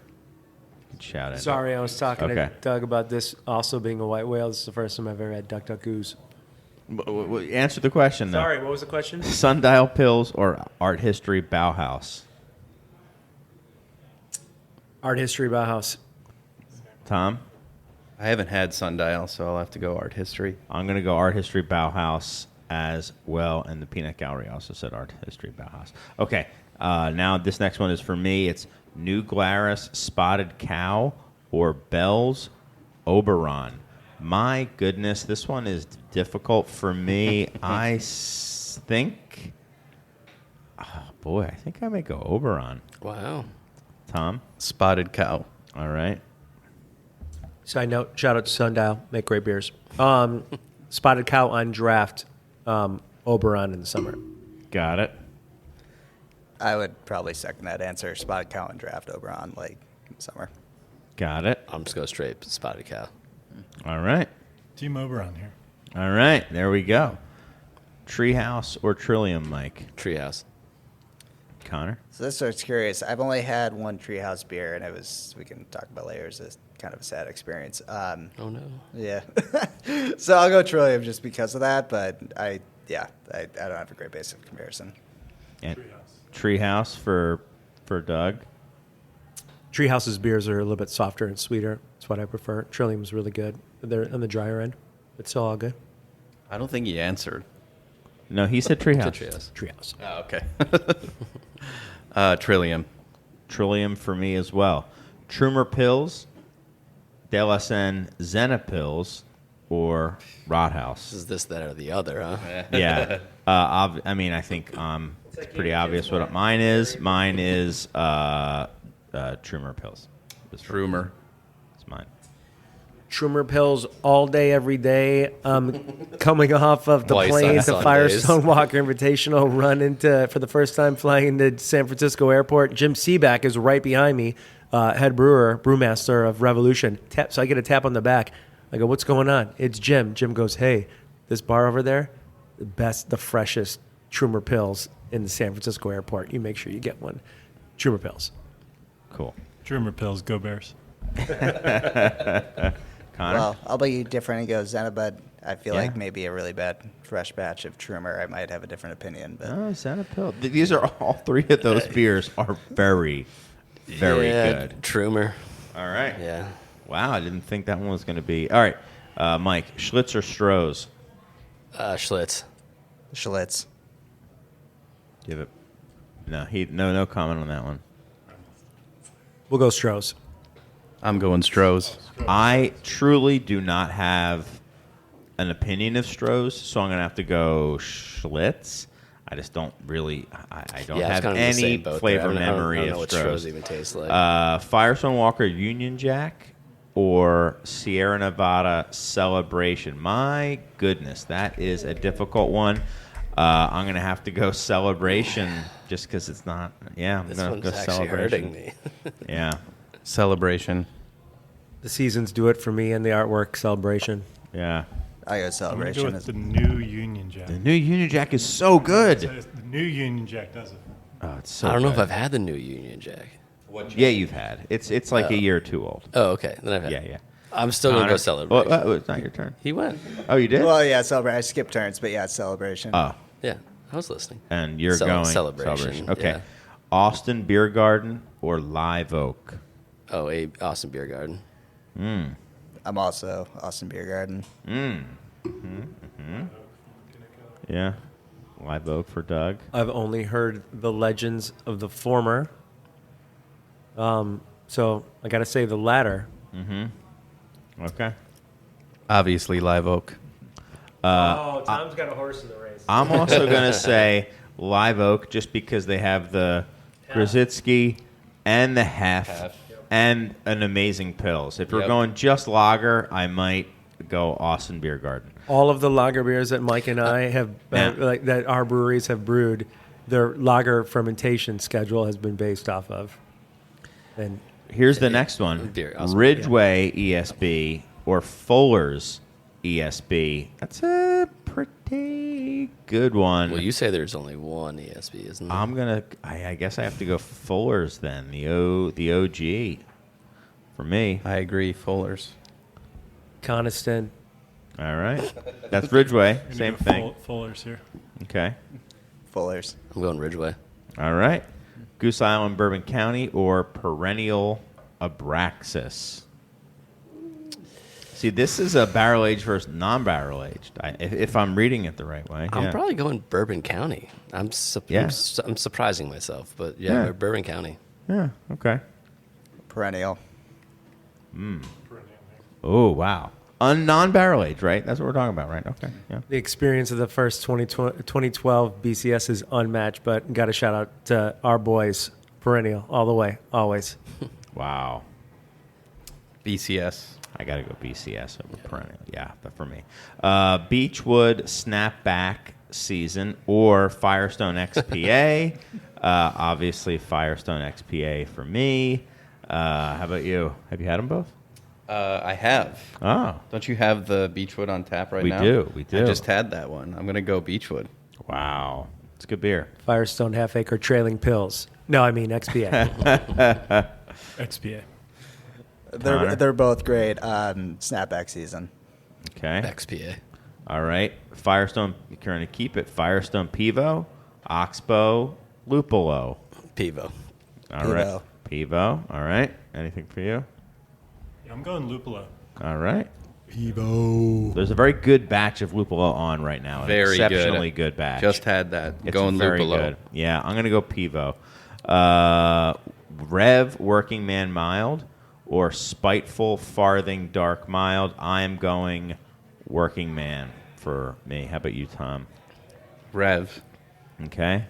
Shout it. Sorry, I was talking Okay. to Doug about this also being a white whale. This is the first time I've ever had Duck Duck Goose. Answer the question, though. Sorry, what was the question? Sundial Pills or Art History Bauhaus? Art History Bauhaus. Tom? I haven't had Sundial, so I'll have to go art history. I'm going to go Art History Bauhaus as well, and the Peanut Gallery also said Art History Bauhaus. Okay, now this next one is for me. It's New Glarus Spotted Cow or Bell's Oberon. My goodness, this one is difficult for me. I think, oh boy, I think I may go Oberon. Wow. Tom? Spotted Cow. All right. Side note, shout out to Sundial. Make great beers. Spotted Cow on draft. Oberon in the summer. Got it. I would probably second that answer. Spotted Cow and draft Oberon, like, in summer. Got it. I'm just going straight Spotted Cow. All right. Team Oberon here. All right. There we go. Treehouse or Trillium, Mike? Treehouse. Connor? So this starts curious. I've only had one Treehouse beer, and we can talk about later, it's kind of a sad experience. Oh, no. Yeah. So I'll go Trillium just because of that, but I don't have a great base of comparison. And Treehouse for Doug. Treehouse's beers are a little bit softer and sweeter. That's what I prefer. Trillium's really good. They're on the drier end, but still all good. I don't think he answered. No, he said Treehouse. Treehouse. Treehouse. Oh, okay. Trillium. Trillium for me as well. Trumer Pills, Delassen Zena Pills, or Rothaus. This is this, that, or the other, huh? Yeah. I mean, I think it's pretty obvious what mine is. Mine is Trumer pills. Trumer. It's mine. Trumer pills all day, every day. Coming off of the Twice plane on to Sundays. Firestone Walker Invitational, run into for the first time flying into San Francisco Airport. Jim Seaback is right behind me, head brewmaster of Revolution. So I get a tap on the back. I go, "What's going on?" It's Jim. Jim goes, "Hey, this bar over there, the freshest Trumer pills in the San Francisco Airport. You make sure you get one. Trumer pills." Cool. Drummer pills, go Bears. Connor? Well, I'll be different and go Zenabud. I feel Yeah. like maybe a really bad fresh batch of Trumer. I might have a different opinion, but Oh, Xanapill. These are all three of those beers are very, very good. Trumer. All right. Yeah. Wow, I didn't think that one was going to be. All right, Mike, Schlitz or Stroh's? Schlitz. Schlitz. Give it. No comment on that one. We'll go Stroh's. I'm going Stroh's. I truly do not have an opinion of Stroh's, so I'm going to have to go Schlitz. I just don't really. I don't Yeah, it's have kind of in the any same boat flavor there. I don't memory know of what Stroh's. Stroh's even tastes like. Firestone Walker Union Jack or Sierra Nevada Celebration. My goodness, that is a difficult one. I'm going to have to go Celebration just because it's not. Yeah, I'm This going one's to go actually Celebration. hurting me. Yeah. Celebration. The seasons do it for me and the artwork celebration. Yeah. I go I'm going to Celebration. go with the new Union Jack. The new Union Jack is so good. The new Union Jack does it. Oh, it's so I don't know if good. I've had the new Union Jack. Yeah, you've had. It's like a year or two old. Oh, okay. Then I've had. Yeah. I'm still gonna Connor? go Celebration. Well, it's not your turn. He went. Oh, you did? Well, yeah, Celebration. I skipped turns, but yeah, it's Celebration. Oh, Yeah, I was listening. and you're going Celebration, Okay. yeah. Austin Beer Garden or Live Oak? Oh, Austin Beer Garden. I'm also Austin Beer Garden. Yeah. Live Oak for Doug. I've only heard the legends of the former. So I got to say the latter. Okay. Obviously, Live Oak. Tom's got a horse in the race. I'm also going to say Live Oak just because they have the Grzycki and the Hef and an amazing pills. If we're Yep. going just lager, I might go Austin Beer Garden. All of the lager beers that Mike and I have, that our breweries have brewed, their lager fermentation schedule has been based off of. And Here's the next one. Beer, awesome. Ridgeway ESB or Fuller's ESB. That's a pretty good one. Well, you say there's only one ESB, isn't there? I guess I have to go Fuller's then. The OG for me. I agree. Fuller's. Coniston. All right. That's Ridgeway. I'm gonna Same go thing. Fuller's here. Okay. Fuller's. I'm going Ridgeway. All right. Goose Island, Bourbon County, or Perennial Abraxas. See, this is a barrel aged versus non-barrel aged. If I'm reading it the right way. I'm yeah. probably going Bourbon County. I'm surprising myself, but yeah, Yeah. Bourbon County. Yeah. Okay. Perennial. Oh wow. Non-barrel aged, right? That's what we're talking about, right? Okay. Yeah. The experience of the first 2012 BCS is unmatched, but got a shout out to our boys, Perennial, all the way, always. Wow. BCS. I got to go BCS over Perennial. Yeah, but for me. Beechwood Snapback Season or Firestone XPA. Obviously, Firestone XPA for me. How about you? Have you had them both? I have. Oh, Don't you have the Beechwood on tap right We now? do, we do. I just had that one. I'm going to go Beechwood. wow. It's good beer. Firestone Half Acre Trailing Pills. No, I mean XPA. XPA. Connor? They're both great. Snapback season. Okay. XPA. All right. Firestone, you're going to keep it. Firestone Pivo, Oxbow, Lupolo. Pivo. All right. Pivo. Pivo. All right. Anything for you? Yeah, I'm going Lupolo. All right. Pivo. There's a very good batch of Lupolo on right now. An Very exceptionally good batch. Just had that. It's Going very Lupolo. good. Yeah, I'm going to go Pivo. Rev Working Man Mild or Spiteful Farthing Dark Mild. I am going Working Man for me. How about you, Tom? Rev. Okay.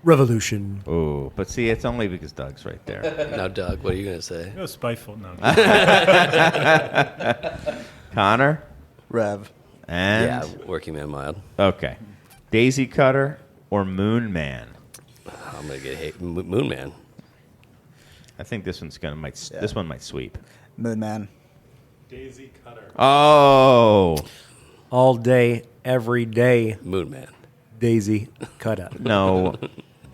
Revolution. Oh, but see, it's only because Doug's right there. Now, Doug, what are you going to say? No spiteful. No. Connor Rev. and Yeah, working man mild. okay, Daisy Cutter or Moon Man. I'm going to get hate. Moon Man. I think this one's gonna this one might sweep. Moon Man. Daisy Cutter. Oh All day, every day, Moon Man. Daisy Cutter. no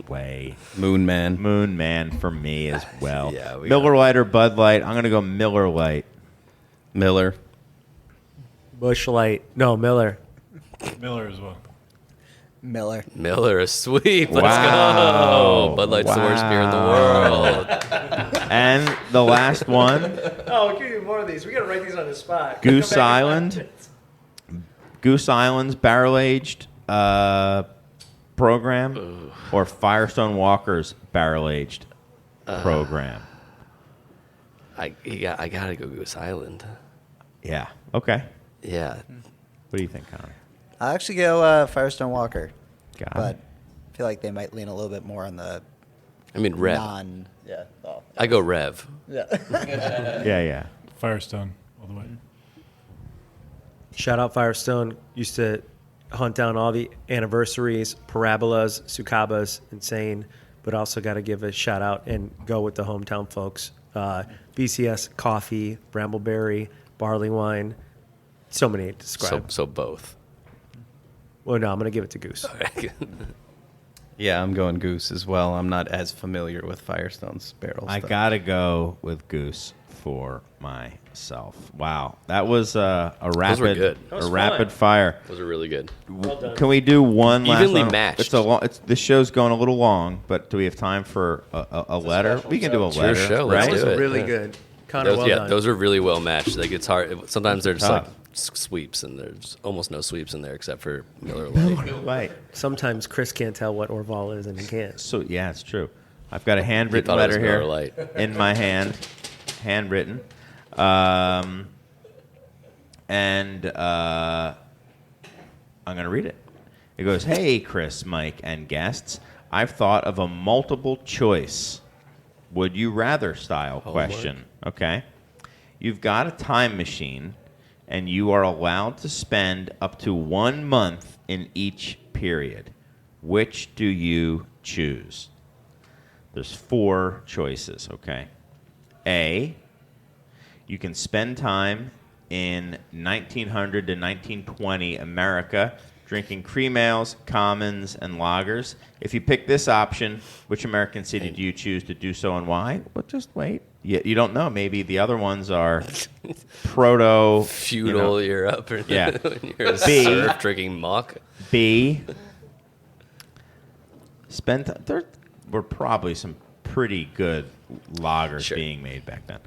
way. Moon Man. Moon Man for me as well. Yeah, we Miller Lite or Bud Light? I'm gonna go Miller Lite. Miller. Bush Light. No, Miller. Miller as well. Miller. Miller, a sweep. Let's Wow. go. Bud Light's the worst beer in the Wow. world. And the last one, Oh, give me more of these. We got to write these on the spot. Goose Island. Goose Island's barrel aged program, or Firestone Walker's barrel aged program. I got to go Goose Island. Yeah. Okay. Yeah. What do you think, Connor? I'll actually go Firestone Walker, Got but it. I feel like they might lean a little bit more on the I mean, Rev. non. Yeah. Oh, I go Rev. yeah. Yeah. Firestone all the way. Shout out Firestone. Used to hunt down all the anniversaries, parabolas, Sukabas, insane. But also got to give a shout out and go with the hometown folks. BCS coffee, Brambleberry, barley wine. So many to describe. So both. Well, no, I'm going to give it to Goose. Yeah, I'm going Goose as well. I'm not as familiar with Firestone's barrel I stuff. gotta go with Goose for myself. Wow, that was a rapid, good. That was a fun. rapid fire. Those are really good. done. Can we do one last Evenly one? matched. It's a long. This show's going a little long, but do we have time for a letter? special We can do a show. letter, Sure, show, let's right? do That was it. really Yeah. good. Connor, Those, well done. those are really well matched. Like it's hard. Sometimes there's Tough. like sweeps, and there's almost no sweeps in there except for Miller Lite. Right. Sometimes Chris can't tell what Orval is, and he can't. So yeah, it's true. I've got a He handwritten thought it was letter here Miller Lite. in my hand, handwritten, and I'm going to read it. It goes, "Hey, Chris, Mike, and guests. I've thought of a multiple choice, would you rather style question. Okay, you've got a time machine, and you are allowed to spend up to 1 month in each period. Which do you choose?" There's 4 choices, okay? A, you can spend time in 1900 to 1920 America drinking cream ales, commons, and lagers. If you pick this option, which American city do you choose to do so and why? Well, just wait. You don't know. Maybe the other ones are proto... Feudal Europe. Or Yeah. when you're a B. serf drinking muck. B, there were probably some pretty good lagers Sure. being made back then.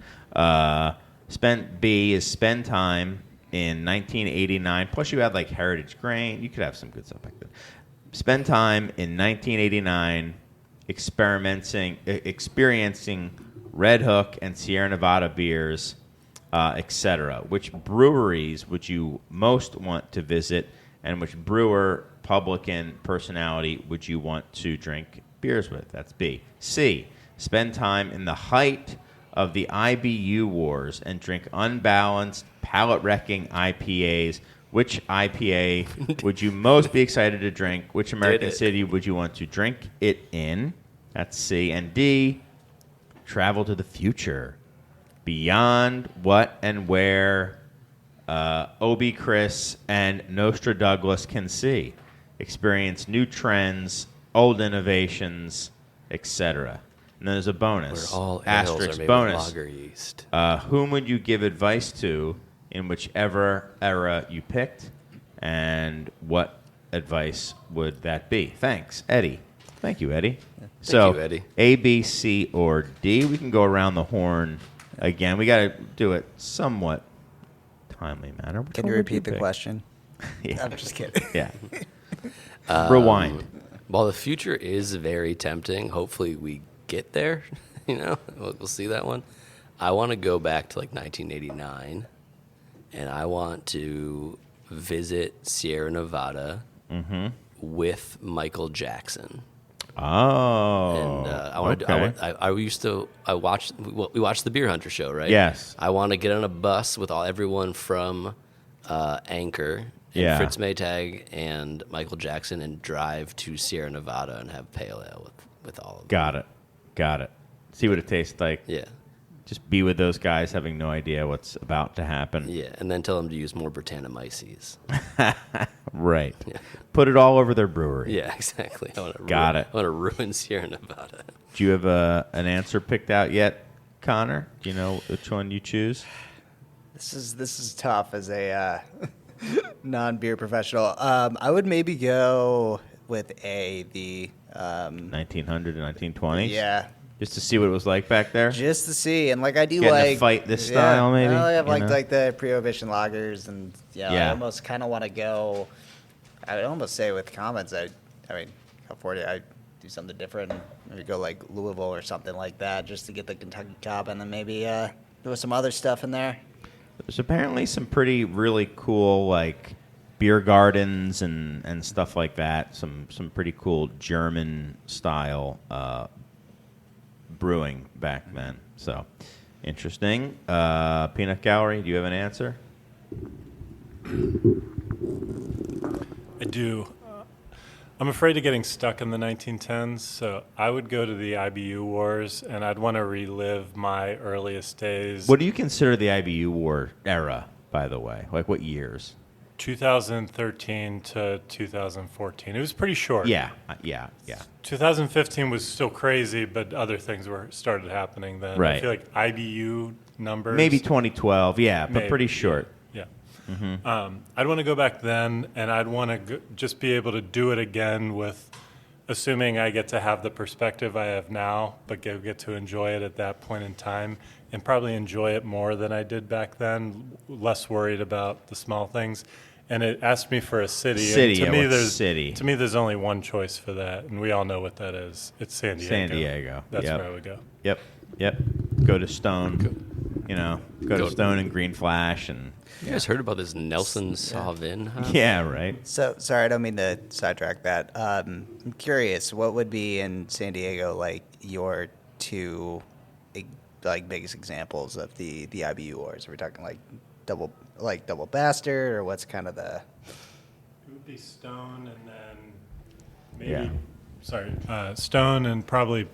B is spend time in 1989. Plus, you had like Heritage Grain. You could have some good stuff back then. Spend time in 1989 experiencing Red Hook and Sierra Nevada beers, etc. Which breweries would you most want to visit, and which brewer, publican, personality would you want to drink beers with? That's B. C, spend time in the height of the IBU wars and drink unbalanced, palate-wrecking IPAs. Which IPA would you most be excited to drink? Which American city would you want to drink it in? That's C. And D, travel to the future. Beyond what and where Obi Chris and Nostra Douglas can see. Experience new trends, old innovations, etc. And then there's a bonus. Where all ales asterisk are made bonus. with lager yeast. Whom would you give advice to in whichever era you picked, and what advice would that be? Thanks, Eddie. Thank you, Eddie. you, Eddie. A, B, C, or D. We can go around the horn again. We got to do it somewhat timely manner. Which Can one you would repeat the pick? question? Yeah. I'm just kidding. Yeah. Rewind. While the future is very tempting, hopefully we get there. We'll see that one. I want to go back to like 1989, and I want to visit Sierra Nevada with Michael Jackson. Oh. And I want to. We watched the Beer Hunter show, right? Yes. I want to get on a bus with everyone from Anchor, and Fritz Maytag, and Michael Jackson, and drive to Sierra Nevada and have pale ale with all of them. Got it. See what it tastes like. Yeah. Just be with those guys having no idea what's about to happen. Yeah, and then tell them to use more Brettanomyces. Right. Yeah. Put it all over their brewery. Yeah, exactly. Got it. I want to ruin Sierra Nevada. Do you have an answer picked out yet, Connor? Do you know which one you choose? This is tough as a non-beer professional. I would maybe go with the 1900 and 1920s? Yeah. Just to see what it was like back there? Just to see, and I do Getting to fight this style, maybe? I have you know? like the Prohibition lagers, and I Yeah. almost kind of want to go. I would almost say with comments, I mean, California, I do something different. Maybe go like Louisville or something like that, just to get the Kentucky Cobb, and then maybe do some other stuff in there. There's apparently some pretty really cool like beer gardens and stuff like that. Some pretty cool German style brewing back then. So interesting. Peanut Gallery, do you have an answer? I do. I'm afraid of getting stuck in the 1910s, so I would go to the IBU wars, and I'd want to relive my earliest days. What do you consider the IBU war era, by the way? Like what years? 2013 to 2014. It was pretty short. Yeah. 2015 was still crazy, but other things started happening then. Right. I feel like IBU numbers. Maybe 2012, yeah, but Maybe, pretty short. Yeah. Mm-hmm. I'd want to go back then, and I'd want to just be able to do it again with, assuming I get to have the perspective I have now, but get to enjoy it at that point in time, and probably enjoy it more than I did back then, less worried about the small things. And it asked me for a city. And to me, there's only one choice for that, and we all know what that is. It's San Diego. San Diego. That's Yep. where I would go. Yep. Go to Stone. Go to Stone and Green Flash and. You guys heard about this Nelson Sauvin? Huh? Yeah, right. So sorry, I don't mean to sidetrack that. I'm curious, what would be in San Diego like your two biggest examples of the IBU wars? Are we talking like double bastard, or what's kind of the? It would be Stone, and then maybe Stone and probably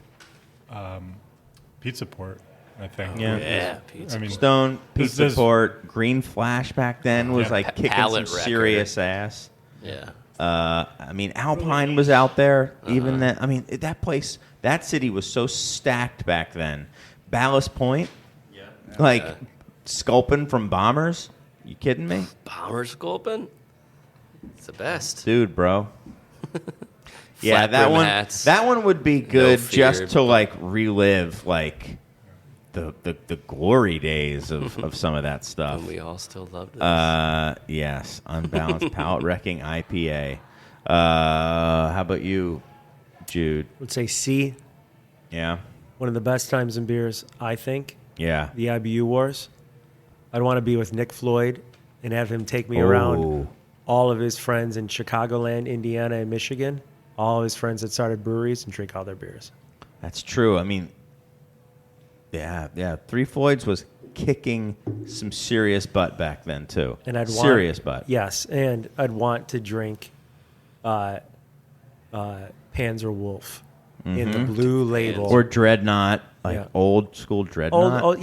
Pizza Port, I think. Yeah. Pizza. I mean, Stone, Pizza there's- Port, Green Flash back then was Yeah. like kicking some Pallet wrecker. serious ass. Yeah. I mean, Alpine was out there. Even then, I mean, that city was so stacked back then. Ballast Point, Sculpin from Bombers. You kidding me, Bomber Sculpin? It's the best. dude, bro? Yeah, Flat that brim one. hats. That one would be good fear. just to relive the glory days of some of that stuff. And we all still loved it. Yes, unbalanced palate wrecking IPA. How about you, Jude? I would say C, Yeah, one of the best times in beers, I think, yeah. the IBU wars. I'd want to be with Nick Floyd and have him take me around all of his friends in Chicagoland, Indiana, and Michigan, all of his friends that started breweries, and drink all their beers. That's true. I mean, yeah. Three Floyds was kicking some serious butt back then too. And I'd serious butt. Yes, and I'd want to drink Panzer Wolf in the blue label. Or Dreadnought, Yeah. old school Dreadnought.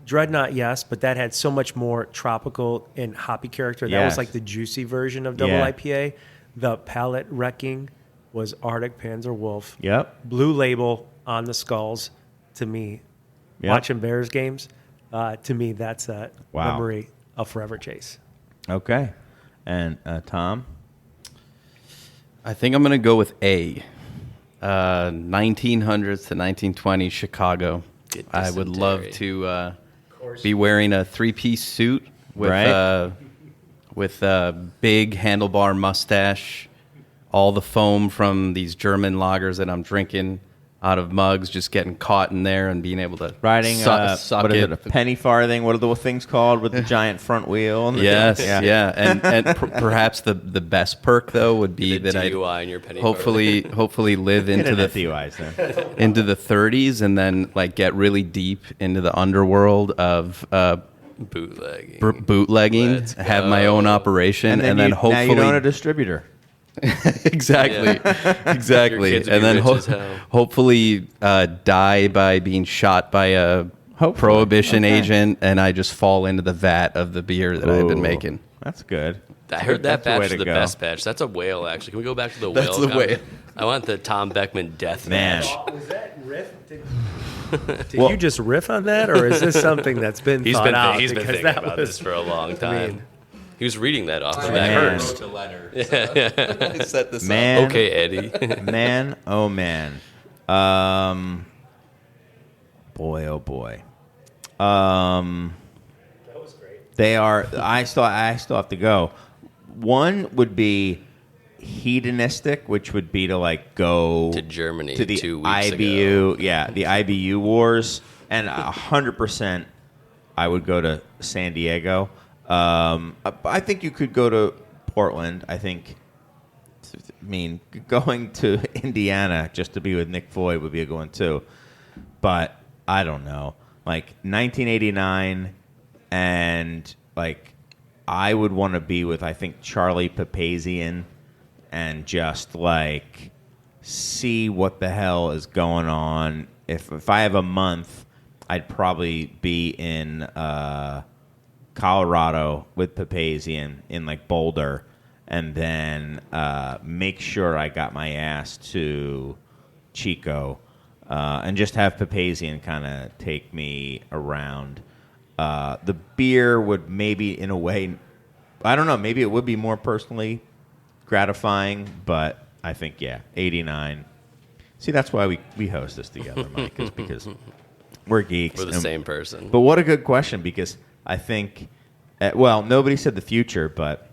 Dreadnought, yes, but that had so much more tropical and hoppy character. That was Yes. like the juicy version of double Yeah. IPA. The palate wrecking was Arctic Panzer Wolf. Yep. Blue label on the skulls. To me, Yep. watching Bears games, to me, that's a Wow. memory I'll forever chase. Okay. And Tom? I think I'm going to go with A. 1900s to 1920s Chicago. Get I would love dysentery. to be wearing a three-piece suit with Right. with a big handlebar mustache, all the foam from these German lagers that I'm drinking, out of mugs, just getting caught in there and being able to Riding, suck what is it. it, a penny farthing? What are the things called with the giant front wheel? Yes, yeah. And perhaps the best perk, though, would be The that I DUI in your penny hopefully live into the DUIs then. into the 30s and then like get really deep into the underworld of bootlegging. bootlegging, Let's have my own go. operation, and then hopefully now you own a distributor. exactly, exactly, Your kids would and be then rich as hell. hopefully die by being shot by a Hopefully. prohibition Okay. agent, and I just fall into the vat of the beer that I've been Ooh, making. That's good. I heard that That's the way batch to is the go. best batch. That's a whale, actually. Can we go back to the That's whale? the whale. I want the Tom Beckman death Man. match. Was that riff? Did you just riff on that, or is this something that's been He's thought been out? he's been Because thinking that about was- this for a long time. mean- He was reading that off the Man. back. The letter. I set this Man. Okay, Eddie. Man, oh man. Boy, oh boy. That was great. They are. I still have to go. One would be hedonistic, which would be to like go To Germany to the 2 weeks IBU. ago. Yeah, the IBU wars, and 100%. I would go to San Diego. I think you could go to Portland. I mean, going to Indiana just to be with Nick Floyd would be a good one too. But I don't know. Like 1989, and like I would want to be with, I think, Charlie Papazian, and just like see what the hell is going on. If I have a month, I'd probably be in Colorado with Papazian in like Boulder, and then make sure I got my ass to Chico, and just have Papazian kind of take me around. The beer would maybe, in a way, I don't know, maybe it would be more personally gratifying, but I think, yeah, 89. See, that's why we host this together, Mike, is because we're geeks. We're the and- same person. But what a good question, because I think, well, nobody said the future, but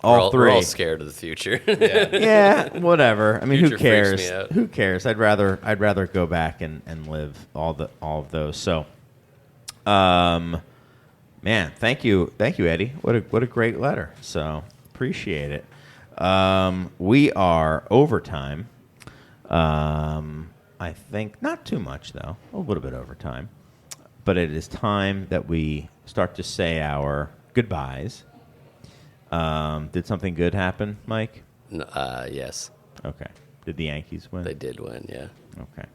all We're three. all scared of the future. Yeah, whatever. I mean, who Future freaks cares? me out. Who cares? I'd rather go back and live all of those. So, man, thank you, Eddie. What a great letter. So appreciate it. We are overtime. I think not too much though. A little bit overtime, but it is time that we start to say our goodbyes. Did something good happen, Mike? Yes, Okay. Did the Yankees win? they did win, yeah. Okay.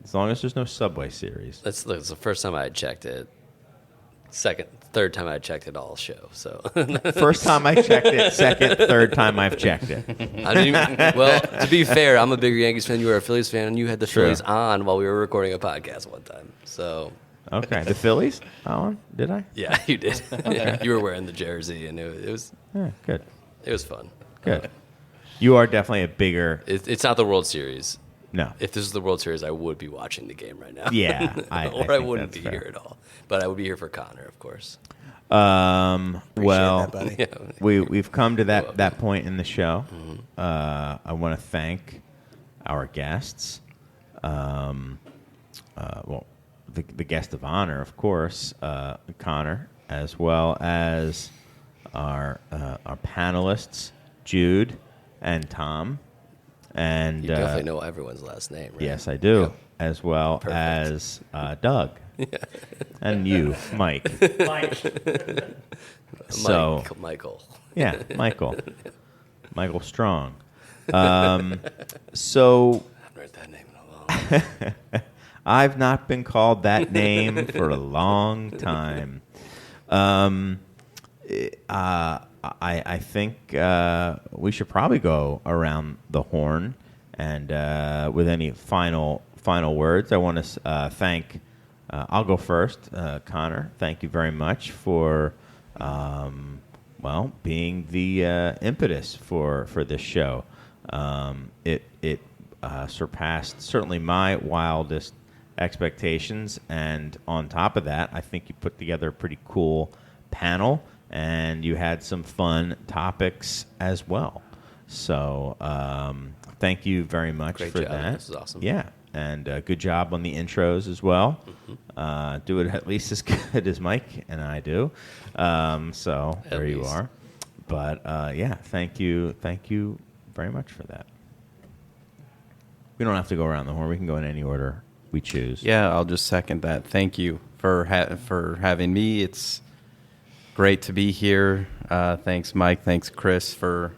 As long as there's no Subway Series. That's the first time I had checked it. Third time I checked it all show. So First time I checked it. Second, third time I've checked it. I didn't even, well, to be fair, I'm a bigger Yankees fan. You were a Phillies fan, and you had the True. Phillies on while we were recording a podcast one time. So Okay. The Phillies? On? Did I? yeah, you did. You were wearing the jersey, and it was Yeah. Good. fun. Good. You are definitely a bigger. It's not the World Series. No. If this is the World Series, I would be watching the game right now. Yeah, or I I think wouldn't that's be fair. here at all. But I would be here for Connor, of course. Well, that, buddy. Yeah. we've come to welcome. that point in the show. I want to thank our guests. Well, the guest of honor, of course, Connor, as well as our panelists, Jude and Tom, and You definitely know everyone's last name, right? yes, I do, Yep. as well Perfect. as Doug, and you, Mike. So Michael. yeah, Michael Strong. So I haven't heard that name in a long I've not been called that name for a long time. I think we should probably go around the horn, and with any final words, I want to thank. I'll go first, Connor. Thank you very much for being the impetus for this show. It surpassed certainly my wildest expectations, and on top of that, I think you put together a pretty cool panel, and you had some fun topics as well. So thank you very much Great for job. that. This is awesome. Yeah, And good job on the intros as well. Do it at least as good as Mike and I do. So At there you least. are. But yeah, thank you very much for that. We don't have to go around the horn. We can go in any order we choose. Yeah, I'll just second that. Thank you for having me. It's great to be here. Thanks, Mike. Thanks, Chris, for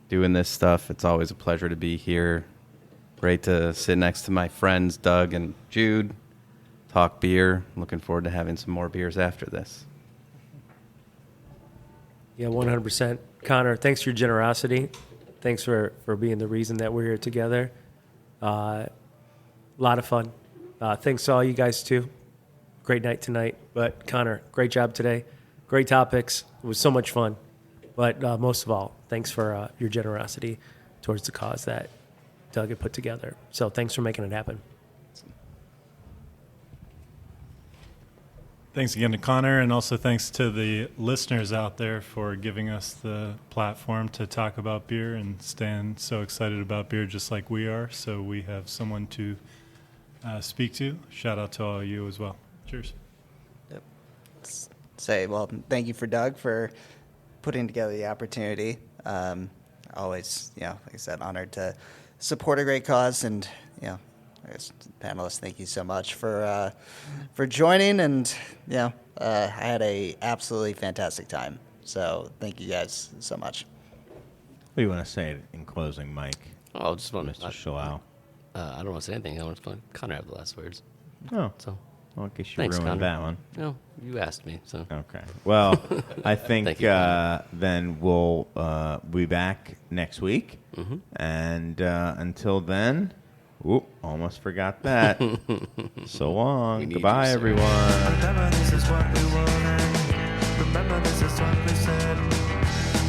doing this stuff. It's always a pleasure to be here. Great to sit next to my friends, Doug and Jude, talk beer. Looking forward to having some more beers after this. Yeah, 100%. Connor, thanks for your generosity. Thanks for being the reason that we're here together. A lot of fun. Thanks to all you guys, too. Great night tonight. But, Connor, great job today. Great topics. It was so much fun. But most of all, thanks for your generosity towards the cause that Doug had put together. So thanks for making it happen. Thanks again to Connor, and also thanks to the listeners out there for giving us the platform to talk about beer and stand so excited about beer just like we are. So we have someone to speak to. Shout out to all of you as well. Cheers. Well, thank you for Doug for putting together the opportunity. Always, like I said, honored to support a great cause, and I guess, panelists, thank you so much for joining, and I had a absolutely fantastic time. So thank you guys so much. What do you want to say in closing, Mike? Oh, I just want Mr. Shalal. I don't want to say anything. I want to let Connor have the last words. Oh, So, well, I guess you Thanks, ruined Connor. that one. no, you asked me. So, Okay. Well, I think Thank you, Connor. then we'll be back next week. Mm-hmm. And until then, almost forgot that. So long. We need Goodbye, you, sir. everyone. Remember this is what we wanted. Remember this is what we said.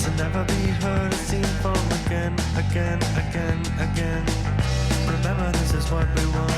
To never be heard or seen from again. Remember this is what we wanted.